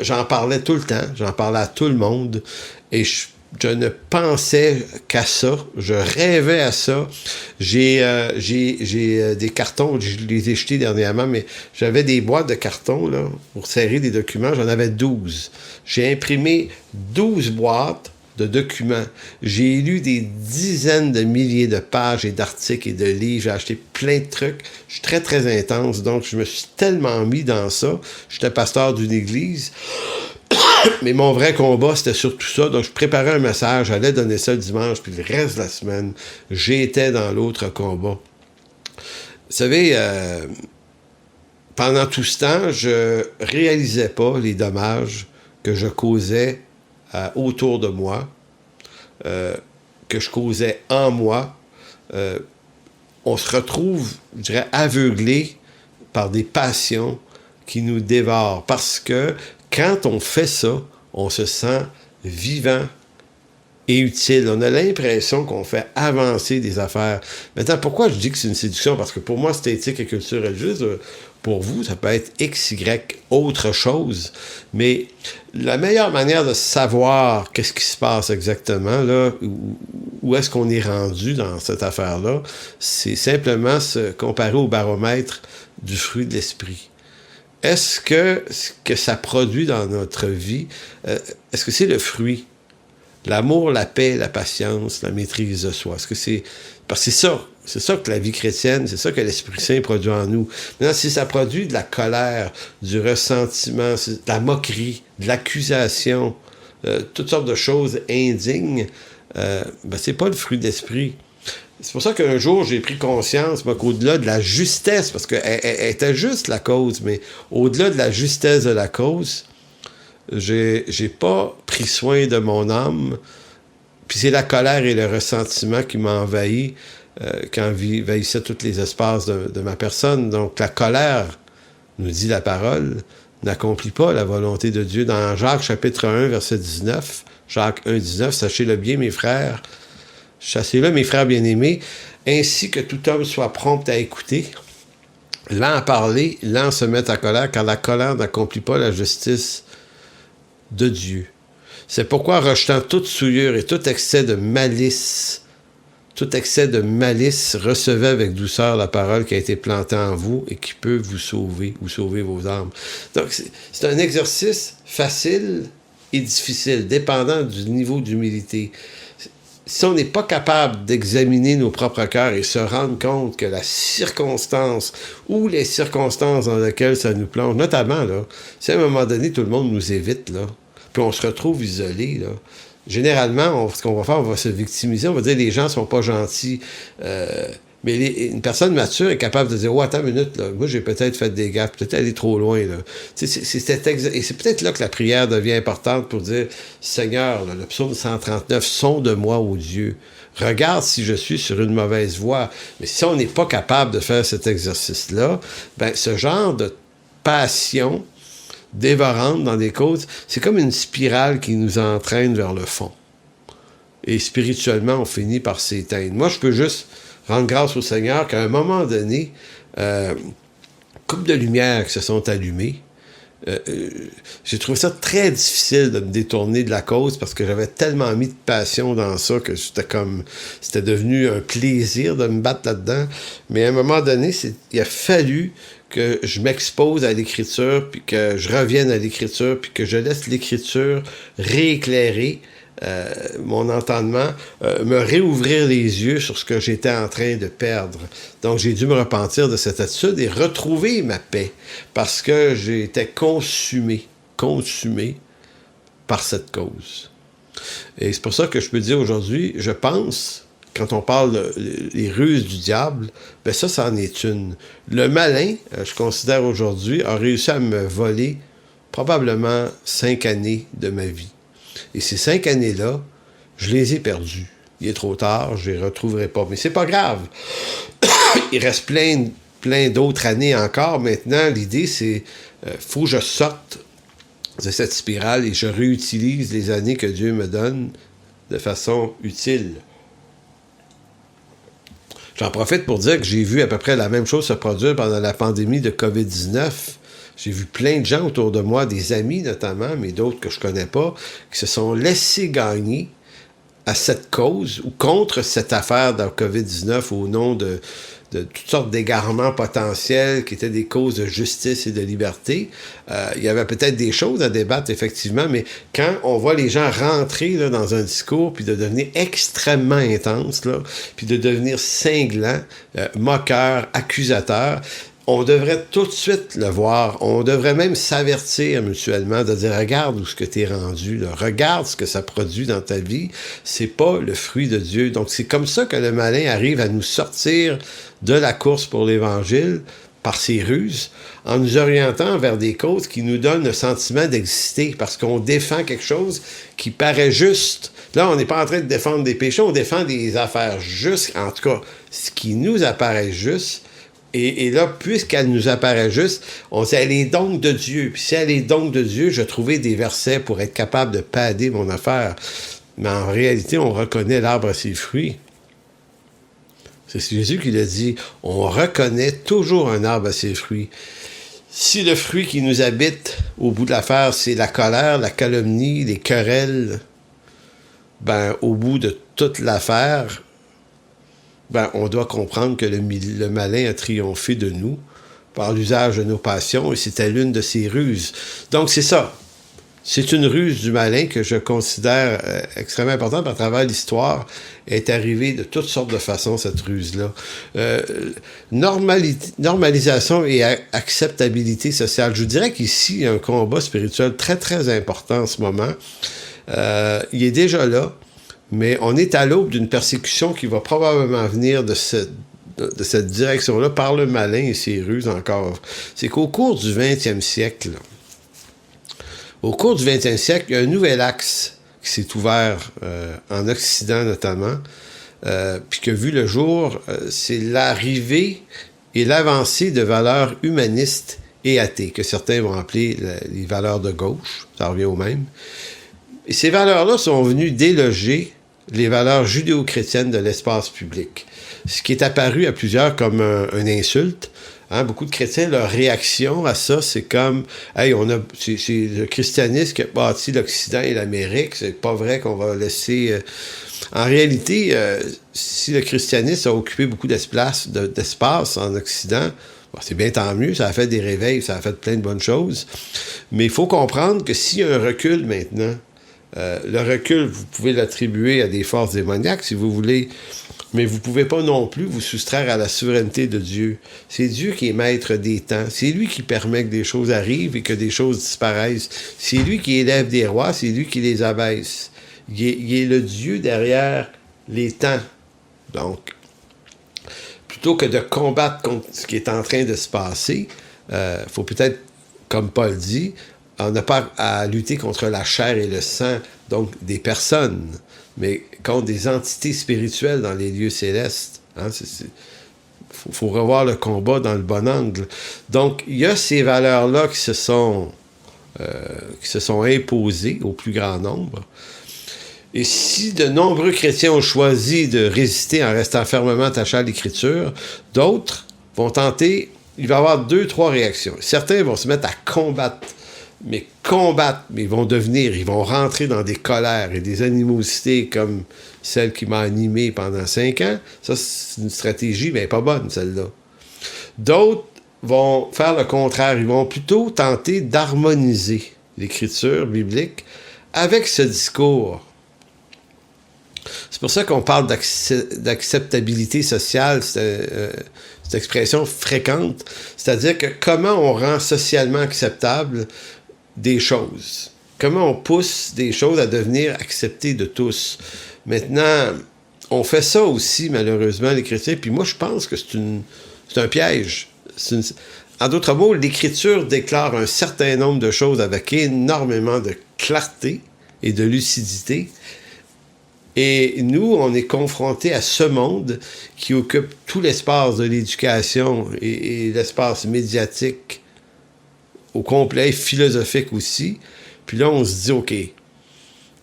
J'en parlais tout le temps. J'en parlais à tout le monde. Et je ne pensais qu'à ça. Je rêvais à ça. J'ai des cartons, je les ai jetés dernièrement, mais j'avais des boîtes de carton là, pour serrer des documents. J'en avais 12. J'ai imprimé 12 boîtes de documents. J'ai lu des dizaines de milliers de pages et d'articles et de livres. J'ai acheté plein de trucs. Je suis très, très intense. Donc, je me suis tellement mis dans ça. J'étais pasteur d'une église. Mais mon vrai combat, c'était surtout ça. Donc, je préparais un message, j'allais donner ça le dimanche, puis le reste de la semaine, j'étais dans l'autre combat. Vous savez, pendant tout ce temps, je réalisais pas les dommages que je causais autour de moi, que je causais en moi. On se retrouve, je dirais, aveuglé par des passions qui nous dévorent. Parce que quand on fait ça, on se sent vivant et utile. On a l'impression qu'on fait avancer des affaires. Maintenant, pourquoi je dis que c'est une séduction? Parce que pour moi, c'est éthique et culture religieuse. Pour vous, ça peut être X, Y, autre chose. Mais la meilleure manière de savoir qu'est-ce qui se passe exactement, là, où est-ce qu'on est rendu dans cette affaire-là, c'est simplement se comparer au baromètre du fruit de l'esprit. Est-ce que ce que ça produit dans notre vie, est-ce que c'est le fruit? L'amour, la paix, la patience, la maîtrise de soi. Est-ce que c'est... Parce que c'est ça que la vie chrétienne, c'est ça que l'Esprit Saint produit en nous. Maintenant, si ça produit de la colère, du ressentiment, de la moquerie, de l'accusation, toutes sortes de choses indignes, c'est pas le fruit de l'Esprit. C'est pour ça qu'un jour, j'ai pris conscience qu'au-delà de la justesse, parce qu'elle était juste la cause, mais au-delà de la justesse de la cause, j'ai pas pris soin de mon âme, puis c'est la colère et le ressentiment qui m'ont envahi quand envahissait tous les espaces de ma personne. Donc la colère, nous dit la parole, n'accomplit pas la volonté de Dieu. Dans Jacques chapitre 1, verset 19, Jacques 1, 19, « Sachez-le bien, mes frères, chassez-le, mes frères bien-aimés, ainsi que tout homme soit prompt à écouter, lent à parler, lent à se mettre en colère, car la colère n'accomplit pas la justice de Dieu. C'est pourquoi, rejetant toute souillure et tout excès de malice, recevez avec douceur la parole qui a été plantée en vous et qui peut vous sauver vos âmes. » Donc, c'est un exercice facile et difficile, dépendant du niveau d'humilité. Si on n'est pas capable d'examiner nos propres cœurs et se rendre compte que la circonstance ou les circonstances dans lesquelles ça nous plonge, notamment, là, si à un moment donné, tout le monde nous évite, là, puis on se retrouve isolé, là, généralement, ce qu'on va faire, on va se victimiser, on va dire les gens sont pas gentils. Mais une personne mature est capable de dire « Oh, attends une minute, là, moi j'ai peut-être fait des gaffes, peut-être aller trop loin. » Et c'est peut-être là que la prière devient importante pour dire « Seigneur, là, le psaume 139, sonde moi, ô Dieu. Regarde si je suis sur une mauvaise voie. » Mais si on n'est pas capable de faire cet exercice-là, ce genre de passion dévorante dans des causes, c'est comme une spirale qui nous entraîne vers le fond. Et spirituellement, on finit par s'éteindre. Moi, je peux juste rendre grâce au Seigneur qu'à un moment donné, couple de lumières qui se sont allumées. J'ai trouvé ça très difficile de me détourner de la cause parce que j'avais tellement mis de passion dans ça que c'était devenu un plaisir de me battre là-dedans. Mais à un moment donné, il a fallu que je m'expose à l'Écriture, puis que je revienne à l'Écriture, puis que je laisse l'Écriture rééclairer mon entendement, me réouvrir les yeux sur ce que j'étais en train de perdre. Donc, j'ai dû me repentir de cette attitude et retrouver ma paix parce que j'étais consumé par cette cause. Et c'est pour ça que je peux dire aujourd'hui, je pense, quand on parle des ruses du diable, ça en est une. Le malin, je considère aujourd'hui, a réussi à me voler probablement 5 années de ma vie. Et ces 5 années-là, je les ai perdues. Il est trop tard, je les retrouverai pas. Mais c'est pas grave. Il reste plein d'autres années encore. Maintenant, l'idée, c'est faut que je sorte de cette spirale et je réutilise les années que Dieu me donne de façon utile. J'en profite pour dire que j'ai vu à peu près la même chose se produire pendant la pandémie de COVID-19. J'ai vu plein de gens autour de moi, des amis notamment, mais d'autres que je connais pas, qui se sont laissés gagner à cette cause ou contre cette affaire de la COVID-19 au nom de toutes sortes d'égarements potentiels qui étaient des causes de justice et de liberté. Il y avait peut-être des choses à débattre, effectivement, mais quand on voit les gens rentrer là, dans un discours, puis de devenir extrêmement intense, là, puis de devenir cinglant, moqueur, accusateur, on devrait tout de suite le voir. On devrait même s'avertir mutuellement de dire « Regarde où ce que tu es rendu, là. Regarde ce que ça produit dans ta vie. C'est pas le fruit de Dieu. » Donc, c'est comme ça que le malin arrive à nous sortir de la course pour l'Évangile par ses ruses, en nous orientant vers des causes qui nous donnent le sentiment d'exister, parce qu'on défend quelque chose qui paraît juste. Là, on n'est pas en train de défendre des péchés, on défend des affaires justes, en tout cas, ce qui nous apparaît juste. Et là, puisqu'elle nous apparaît juste, on dit, elle est donc de Dieu. Puis si elle est donc de Dieu, je trouvais des versets pour être capable de padder mon affaire. Mais en réalité, on reconnaît l'arbre à ses fruits. C'est Jésus qui l'a dit. On reconnaît toujours un arbre à ses fruits. Si le fruit qui nous habite au bout de l'affaire, c'est la colère, la calomnie, les querelles, ben, au bout de toute l'affaire, ben, on doit comprendre que le malin a triomphé de nous par l'usage de nos passions, et c'était l'une de ses ruses. Donc, c'est ça. C'est une ruse du malin que je considère extrêmement importante. À travers l'histoire, est arrivée de toutes sortes de façons, cette ruse-là. Normalisation et acceptabilité sociale. Je vous dirais qu'ici, il y a un combat spirituel très, très important en ce moment. Il est déjà là. Mais on est à l'aube d'une persécution qui va probablement venir de cette direction-là par le malin et ses ruses encore. C'est qu'au cours du 20e siècle, il y a un nouvel axe qui s'est ouvert en Occident notamment, puis qui a vu le jour, c'est l'arrivée et l'avancée de valeurs humanistes et athées, que certains vont appeler les valeurs de gauche, ça revient au même. Et ces valeurs-là sont venues déloger les valeurs judéo-chrétiennes de l'espace public. Ce qui est apparu à plusieurs comme une insulte. Hein, beaucoup de chrétiens, leur réaction à ça, c'est comme « Hey, c'est le christianisme qui a bâti l'Occident et l'Amérique, c'est pas vrai qu'on va laisser... En réalité, si le christianisme a occupé beaucoup d'espace en Occident, bon, c'est bien tant mieux, ça a fait des réveils, ça a fait plein de bonnes choses. Mais il faut comprendre que s'il y a un recul maintenant, le recul, vous pouvez l'attribuer à des forces démoniaques, si vous voulez, mais vous ne pouvez pas non plus vous soustraire à la souveraineté de Dieu. C'est Dieu qui est maître des temps. C'est lui qui permet que des choses arrivent et que des choses disparaissent. C'est lui qui élève des rois, c'est lui qui les abaisse. Il est le Dieu derrière les temps. Donc, plutôt que de combattre contre ce qui est en train de se passer, faut peut-être, comme Paul dit, on n'a pas à lutter contre la chair et le sang, donc des personnes, mais contre des entités spirituelles dans les lieux célestes. Hein, faut revoir le combat dans le bon angle. Donc, il y a ces valeurs-là qui se sont imposées au plus grand nombre. Et si de nombreux chrétiens ont choisi de résister en restant fermement attachés à l'Écriture, d'autres vont tenter, il va y avoir 2-3 réactions. Certains vont se mettre à combattre, mais ils vont rentrer dans des colères et des animosités comme celle qui m'a animé pendant 5 ans. Ça, c'est une stratégie, mais pas bonne, celle-là. D'autres vont faire le contraire. Ils vont plutôt tenter d'harmoniser l'Écriture biblique avec ce discours. C'est pour ça qu'on parle d'acceptabilité sociale, cette expression fréquente, c'est-à-dire que comment on rend socialement acceptable des choses. Comment on pousse des choses à devenir acceptées de tous. Maintenant, on fait ça aussi, malheureusement, les chrétiens, puis moi, je pense que c'est un piège. En d'autres mots, l'Écriture déclare un certain nombre de choses avec énormément de clarté et de lucidité. Et nous, on est confrontés à ce monde qui occupe tout l'espace de l'éducation et l'espace médiatique au complet, philosophique aussi. Puis là, on se dit, OK,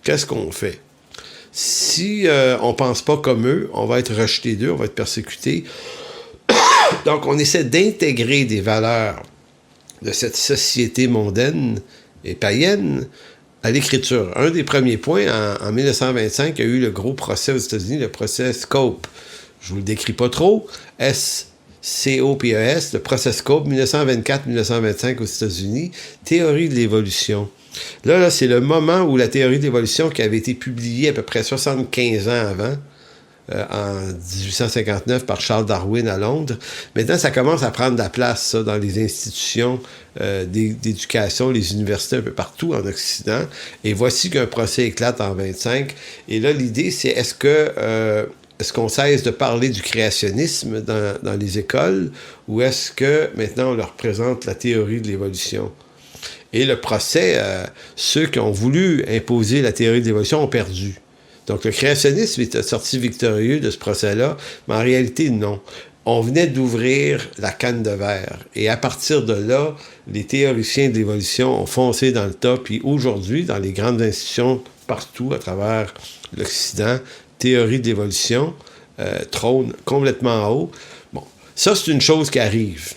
qu'est-ce qu'on fait? Si on pense pas comme eux, on va être rejeté d'eux, on va être persécuté. Donc, on essaie d'intégrer des valeurs de cette société mondaine et païenne à l'écriture. Un des premiers points, en 1925, il y a eu le gros procès aux États-Unis, le procès Scope. Je vous le décris pas trop. S-C-O-P-E-S, le procès Scope, 1924-1925 aux États-Unis, théorie de l'évolution. Là, c'est le moment où la théorie de l'évolution, qui avait été publiée à peu près 75 ans avant, en 1859 par Charles Darwin à Londres. Maintenant, ça commence à prendre de la place, ça, dans les institutions d'éducation, les universités un peu partout en Occident. Et voici qu'un procès éclate en 25. Et là, l'idée, c'est est-ce qu'on cesse de parler du créationnisme dans les écoles, ou est-ce que maintenant on leur présente la théorie de l'évolution? Et le procès, ceux qui ont voulu imposer la théorie de l'évolution ont perdu. Donc, le créationnisme était sorti victorieux de ce procès-là, mais en réalité, non. On venait d'ouvrir la canne de verre. Et à partir de là, les théoriciens de l'évolution ont foncé dans le tas. Puis aujourd'hui, dans les grandes institutions partout à travers l'Occident, théorie de l'évolution trône complètement en haut. Bon, ça, c'est une chose qui arrive.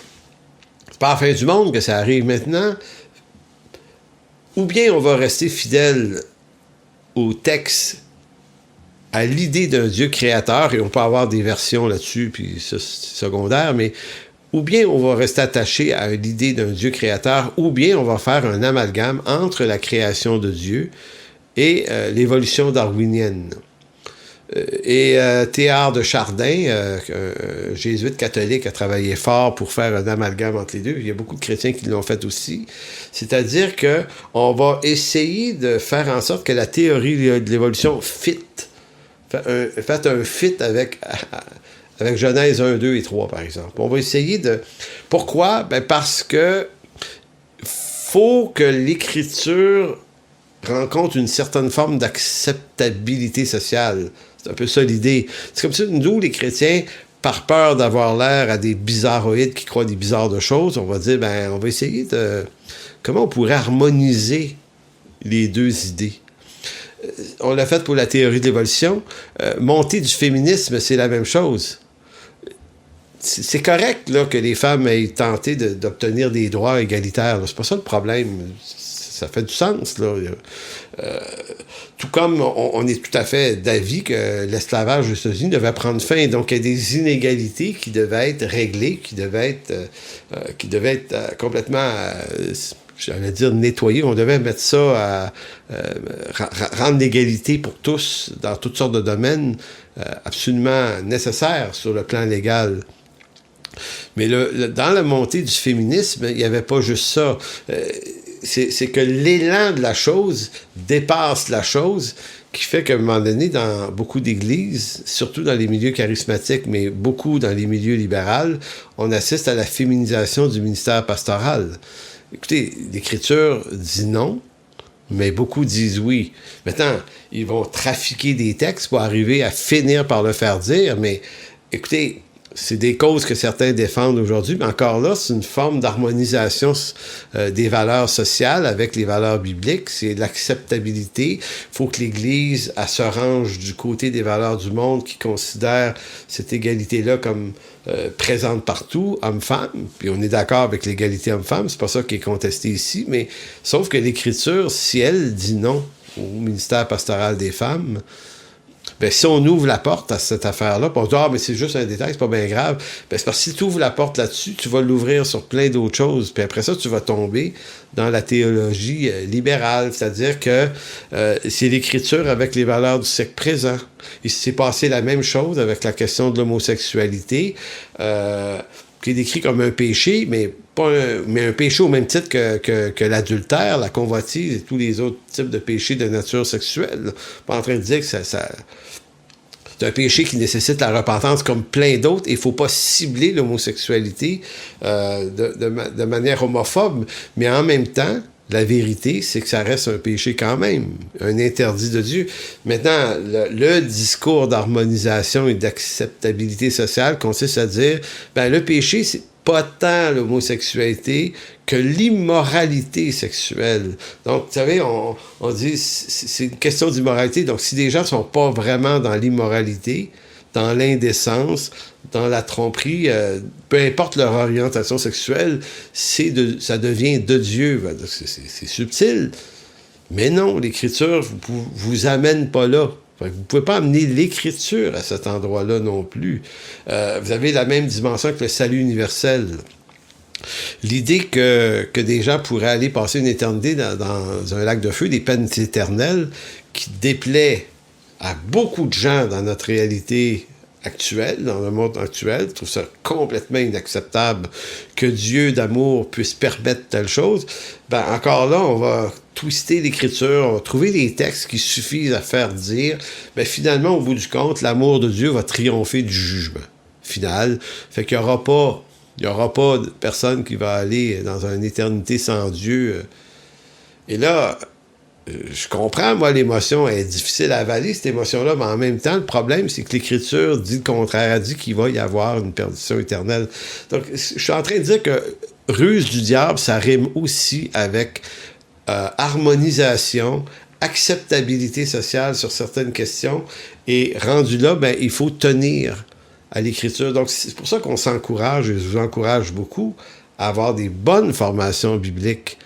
C'est pas la fin du monde que ça arrive maintenant. Ou bien on va rester fidèle au texte, à l'idée d'un Dieu créateur, et on peut avoir des versions là-dessus, puis ça, c'est secondaire, mais ou bien on va rester attaché à l'idée d'un Dieu créateur, ou bien on va faire un amalgame entre la création de Dieu et l'évolution darwinienne. Théard de Chardin, un jésuite catholique, a travaillé fort pour faire un amalgame entre les deux. Il y a beaucoup de chrétiens qui l'ont fait aussi. C'est-à-dire qu'on va essayer de faire en sorte que la théorie de l'évolution Faites un fit avec Genèse 1, 2 et 3, par exemple. On va essayer de... Pourquoi? Ben parce que faut que l'Écriture rencontre une certaine forme d'acceptabilité sociale. C'est un peu ça l'idée. C'est comme ça, nous, les chrétiens, par peur d'avoir l'air à des bizarroïdes qui croient des bizarres de choses, on va dire, ben, on va essayer de... Comment on pourrait harmoniser les deux idées? On l'a fait pour la théorie de l'évolution. Montée du féminisme, c'est la même chose. C'est correct là, que les femmes aient tenté d'obtenir des droits égalitaires. Là. C'est pas ça le problème. Ça fait du sens. Là. Tout comme on est tout à fait d'avis que l'esclavage aux États-Unis devait prendre fin. Donc, il y a des inégalités qui devaient être réglées, qui devaient être complètement... j'allais dire nettoyer, on devait mettre ça à rendre l'égalité pour tous, dans toutes sortes de domaines, absolument nécessaire sur le plan légal. Mais dans la montée du féminisme, il n'y avait pas juste ça. C'est que l'élan de la chose dépasse la chose, qui fait qu'à un moment donné, dans beaucoup d'églises, surtout dans les milieux charismatiques, mais beaucoup dans les milieux libéraux, on assiste à la féminisation du ministère pastoral. Écoutez, l'Écriture dit non, mais beaucoup disent oui. Maintenant, ils vont trafiquer des textes pour arriver à finir par le faire dire, mais écoutez, c'est des causes que certains défendent aujourd'hui, mais encore là, c'est une forme d'harmonisation des valeurs sociales avec les valeurs bibliques. C'est l'acceptabilité. Il faut que l'Église elle se range du côté des valeurs du monde qui considèrent cette égalité-là comme présente partout, homme-femme. Puis on est d'accord avec l'égalité homme-femme, c'est pas ça qui est contesté ici, mais sauf que l'Écriture, si elle dit non au ministère pastoral des femmes, ben, si on ouvre la porte à cette affaire-là, puis on se dit « Ah, mais c'est juste un détail, c'est pas bien grave. » Ben, c'est parce que si tu ouvres la porte là-dessus, tu vas l'ouvrir sur plein d'autres choses. Puis après ça, tu vas tomber dans la théologie libérale, c'est-à-dire que c'est l'Écriture avec les valeurs du siècle présent. Il s'est passé la même chose avec la question de l'homosexualité, qui est décrit comme un péché, mais un péché au même titre que l'adultère, la convoitise et tous les autres types de péchés de nature sexuelle. Pas en train de dire que ça c'est un péché qui nécessite la repentance comme plein d'autres, et il ne faut pas cibler l'homosexualité de manière homophobe, mais en même temps, la vérité, c'est que ça reste un péché quand même, un interdit de Dieu. Maintenant, le discours d'harmonisation et d'acceptabilité sociale consiste à dire, ben le péché, c'est pas tant l'homosexualité que l'immoralité sexuelle. Donc, vous savez, on dit, c'est une question d'immoralité. Donc, si des gens ne sont pas vraiment dans l'immoralité, dans l'indécence, dans la tromperie, peu importe leur orientation sexuelle, ça devient de Dieu. C'est subtil, Mais non, l'Écriture vous amène pas là. Vous ne pouvez pas amener l'Écriture à cet endroit-là non plus. Vous avez la même dimension que le salut universel. L'idée que des gens pourraient aller passer une éternité dans un lac de feu, des peines éternelles, qui déplaît à beaucoup de gens dans notre réalité actuelle, dans le monde actuel, je trouve ça complètement inacceptable que Dieu d'amour puisse permettre telle chose. Ben, encore là, on va twister l'Écriture, on va trouver des textes qui suffisent à faire dire, ben, finalement, au bout du compte, l'amour de Dieu va triompher du jugement final. Fait qu'il n'y aura pas de personne qui va aller dans une éternité sans Dieu. Et là, je comprends, moi, l'émotion est difficile à avaler, cette émotion-là, mais en même temps, le problème, c'est que l'Écriture dit le contraire. Elle dit qu'il va y avoir une perdition éternelle. Donc, je suis en train de dire que ruse du diable, ça rime aussi avec harmonisation, acceptabilité sociale sur certaines questions, et rendu là, ben, il faut tenir à l'Écriture. Donc, c'est pour ça qu'on s'encourage, et je vous encourage beaucoup, à avoir des bonnes formations bibliques.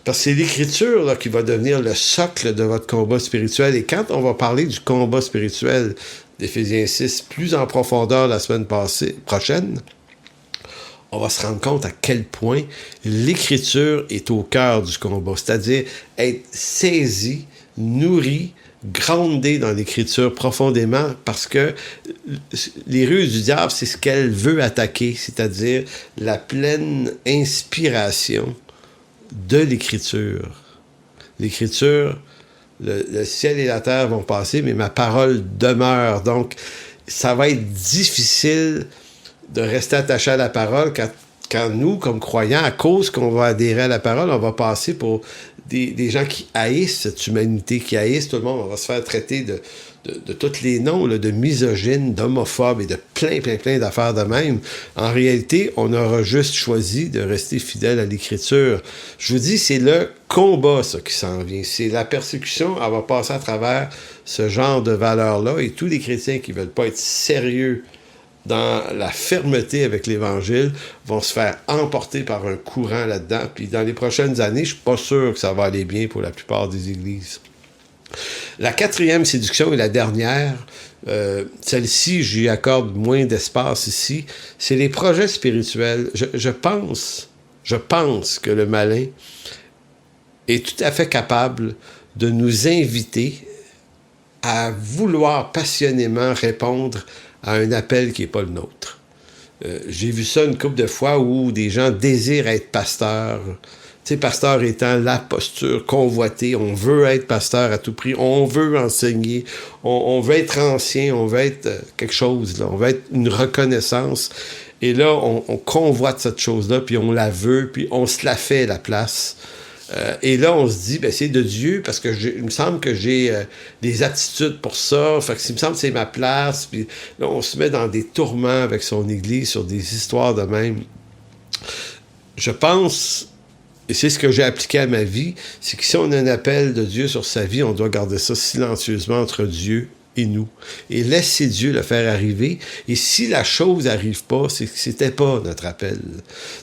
Parce que c'est l'Écriture là, qui va devenir le socle de votre combat spirituel. Et quand on va parler du combat spirituel d'Éphésiens 6 plus en profondeur la semaine prochaine, on va se rendre compte à quel point l'Écriture est au cœur du combat. C'est-à-dire être saisi, nourri, groundé dans l'Écriture profondément, parce que les ruses du diable, c'est ce qu'elle veut attaquer, c'est-à-dire la pleine inspiration de l'Écriture. L'Écriture, le ciel et la terre vont passer, mais ma parole demeure. Donc, ça va être difficile de rester attaché à la parole quand nous, comme croyants, à cause qu'on va adhérer à la parole, on va passer pour des gens qui haïssent cette humanité, qui haïssent tout le monde. On va se faire traiter de tous les noms, là, de misogynes, d'homophobes et de plein d'affaires de même. En réalité, on aura juste choisi de rester fidèle à l'Écriture. Je vous dis, c'est le combat, ça, qui s'en vient. C'est la persécution, elle va passer à travers ce genre de valeurs-là, et tous les chrétiens qui ne veulent pas être sérieux dans la fermeté avec l'Évangile, vont se faire emporter par un courant là-dedans. Puis dans les prochaines années, je ne suis pas sûr que ça va aller bien pour la plupart des églises. La quatrième séduction et la dernière, celle-ci, j'y accorde moins d'espace ici, c'est les projets spirituels. Je pense que le malin est tout à fait capable de nous inviter à vouloir passionnément répondre à un appel qui n'est pas le nôtre. J'ai vu ça une couple de fois où des gens désirent être pasteurs. Tu sais, pasteur étant la posture convoitée, on veut être pasteur à tout prix, on veut enseigner, on veut être ancien, on veut être quelque chose, là, on veut être une reconnaissance. Et là, on convoite cette chose-là, puis on la veut, puis on se la fait à la place. Et là, on se dit, ben, c'est de Dieu, parce que il me semble que j'ai des attitudes pour ça, fait que il me semble que c'est ma place, puis là, on se met dans des tourments avec son Église sur des histoires de même. Je pense, et c'est ce que j'ai appliqué à ma vie, c'est que si on a un appel de Dieu sur sa vie, on doit garder ça silencieusement entre Dieu et nous. Et laisser Dieu le faire arriver. Et si la chose n'arrive pas, c'est que c'était pas notre appel.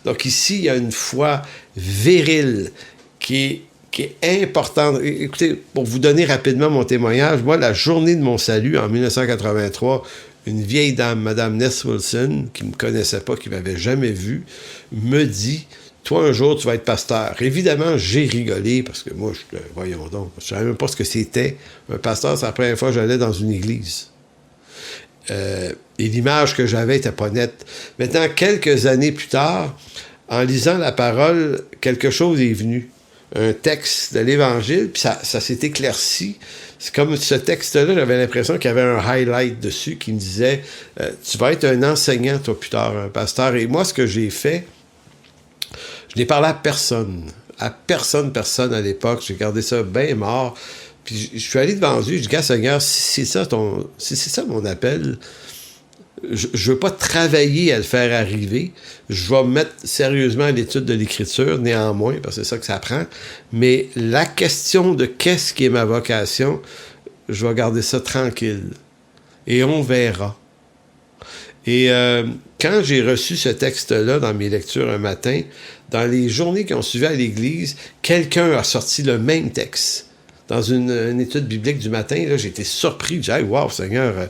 Donc ici, il y a une foi virile qui est importante. Écoutez, pour vous donner rapidement mon témoignage, moi, la journée de mon salut, en 1983, une vieille dame, Mme Ness Wilson, qui ne me connaissait pas, qui ne m'avait jamais vu, me dit, toi, un jour, tu vas être pasteur. Évidemment, j'ai rigolé, parce que moi, voyons donc, je ne savais même pas ce que c'était. Un pasteur, c'est la première fois que j'allais dans une église. Et l'image que j'avais n'était pas nette. Maintenant, quelques années plus tard, en lisant la parole, quelque chose est venu. Un texte de l'Évangile, puis ça s'est éclairci. C'est comme ce texte-là, j'avais l'impression qu'il y avait un highlight dessus qui me disait tu vas être un enseignant, toi, plus tard, un pasteur. Et moi, ce que j'ai fait, je n'ai parlé à personne à l'époque. J'ai gardé ça bien mort. Puis je suis allé devant Dieu, je dis, Seigneur, si c'est ça mon appel, je veux pas travailler à le faire arriver. Je vais me mettre sérieusement à l'étude de l'Écriture, néanmoins, parce que c'est ça que ça prend. Mais la question de qu'est-ce qui est ma vocation, je vais garder ça tranquille. Et on verra. Et quand j'ai reçu ce texte-là dans mes lectures un matin, dans les journées qui ont suivi à l'église, quelqu'un a sorti le même texte. Dans une étude biblique du matin, là, j'ai été surpris. J'ai dit, hey, wow, Seigneur,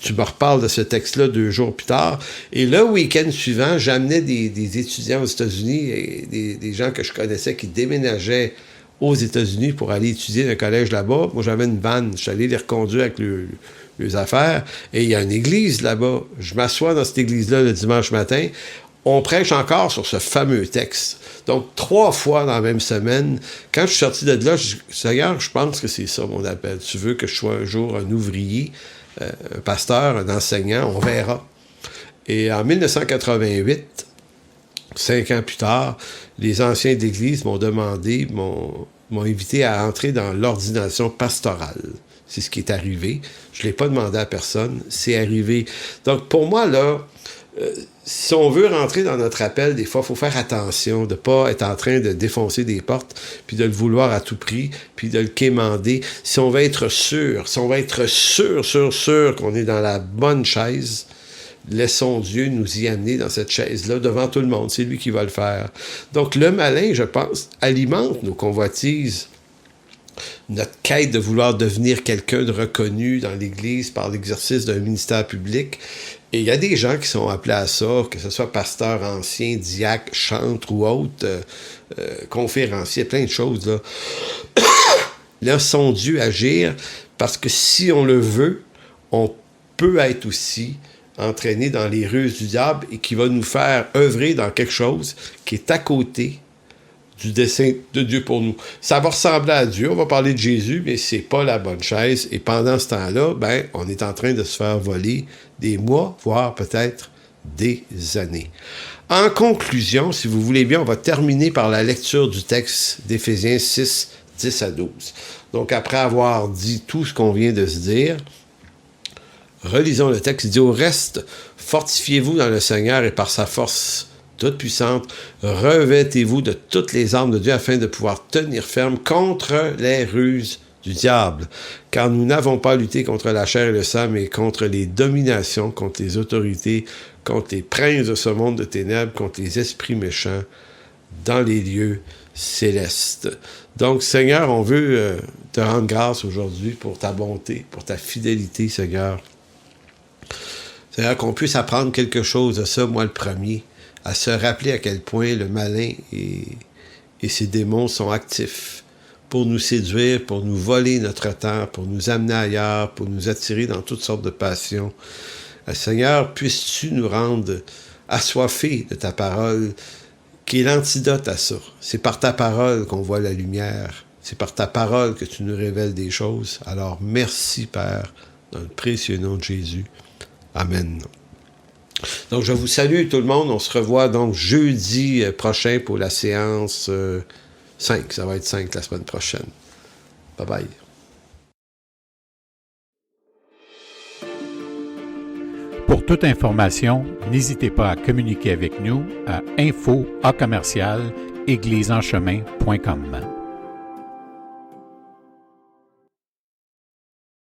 tu me reparles de ce texte-là 2 jours plus tard. Et le week-end suivant, j'amenais des étudiants aux États-Unis et des gens que je connaissais qui déménageaient aux États-Unis pour aller étudier dans un collège là-bas. Moi, j'avais une vanne. Je suis allé les reconduire avec leurs affaires. Et il y a une église là-bas. Je m'assois dans cette église-là le dimanche matin. On prêche encore sur ce fameux texte. Donc, 3 fois dans la même semaine, quand je suis sorti de là, je dis, Seigneur, je pense que c'est ça mon appel. Tu veux que je sois un jour un ouvrier, un pasteur, un enseignant, on verra. Et en 1988, 5 ans plus tard, les anciens d'église m'ont invité à entrer dans l'ordination pastorale. C'est ce qui est arrivé. Je ne l'ai pas demandé à personne. C'est arrivé. Donc, pour moi, là, si on veut rentrer dans notre appel, des fois, il faut faire attention de ne pas être en train de défoncer des portes, puis de le vouloir à tout prix, puis de le quémander. Si on va être sûr, sûr qu'on est dans la bonne chaise, laissons Dieu nous y amener dans cette chaise-là devant tout le monde. C'est lui qui va le faire. Donc, le malin, je pense, alimente nos convoitises, notre quête de vouloir devenir quelqu'un de reconnu dans l'Église par l'exercice d'un ministère public. Et il y a des gens qui sont appelés à ça, que ce soit pasteur ancien, diacre, chantre ou autre, conférencier, plein de choses, là. Laissons Dieu agir, parce que si on le veut, on peut être aussi entraîné dans les ruses du diable et qui va nous faire œuvrer dans quelque chose qui est à côté du dessein de Dieu pour nous. Ça va ressembler à Dieu, on va parler de Jésus, mais c'est pas la bonne chaise. Et pendant ce temps-là, on est en train de se faire voler des mois, voire peut-être des années. En conclusion, si vous voulez bien, on va terminer par la lecture du texte d'Éphésiens 6, 10 à 12. Donc, après avoir dit tout ce qu'on vient de se dire, relisons le texte. Il dit, au reste, fortifiez-vous dans le Seigneur et par sa force toute puissante, revêtez-vous de toutes les armes de Dieu afin de pouvoir tenir ferme contre les ruses du diable. Car nous n'avons pas lutté contre la chair et le sang, mais contre les dominations, contre les autorités, contre les princes de ce monde de ténèbres, contre les esprits méchants dans les lieux célestes. Donc, Seigneur, on veut te rendre grâce aujourd'hui pour ta bonté, pour ta fidélité, Seigneur. Seigneur, qu'on puisse apprendre quelque chose de ça, moi le premier, à se rappeler à quel point le malin et ses démons sont actifs pour nous séduire, pour nous voler notre temps, pour nous amener ailleurs, pour nous attirer dans toutes sortes de passions. Seigneur, puisses-tu nous rendre assoiffés de ta parole, qui est l'antidote à ça. C'est par ta parole qu'on voit la lumière. C'est par ta parole que tu nous révèles des choses. Alors, merci, Père, dans le précieux nom de Jésus. Amen. Donc, je vous salue tout le monde. On se revoit donc jeudi prochain pour la séance 5. Ça va être 5 la semaine prochaine. Bye bye. Pour toute information, n'hésitez pas à communiquer avec nous à info@église-en-chemin.com.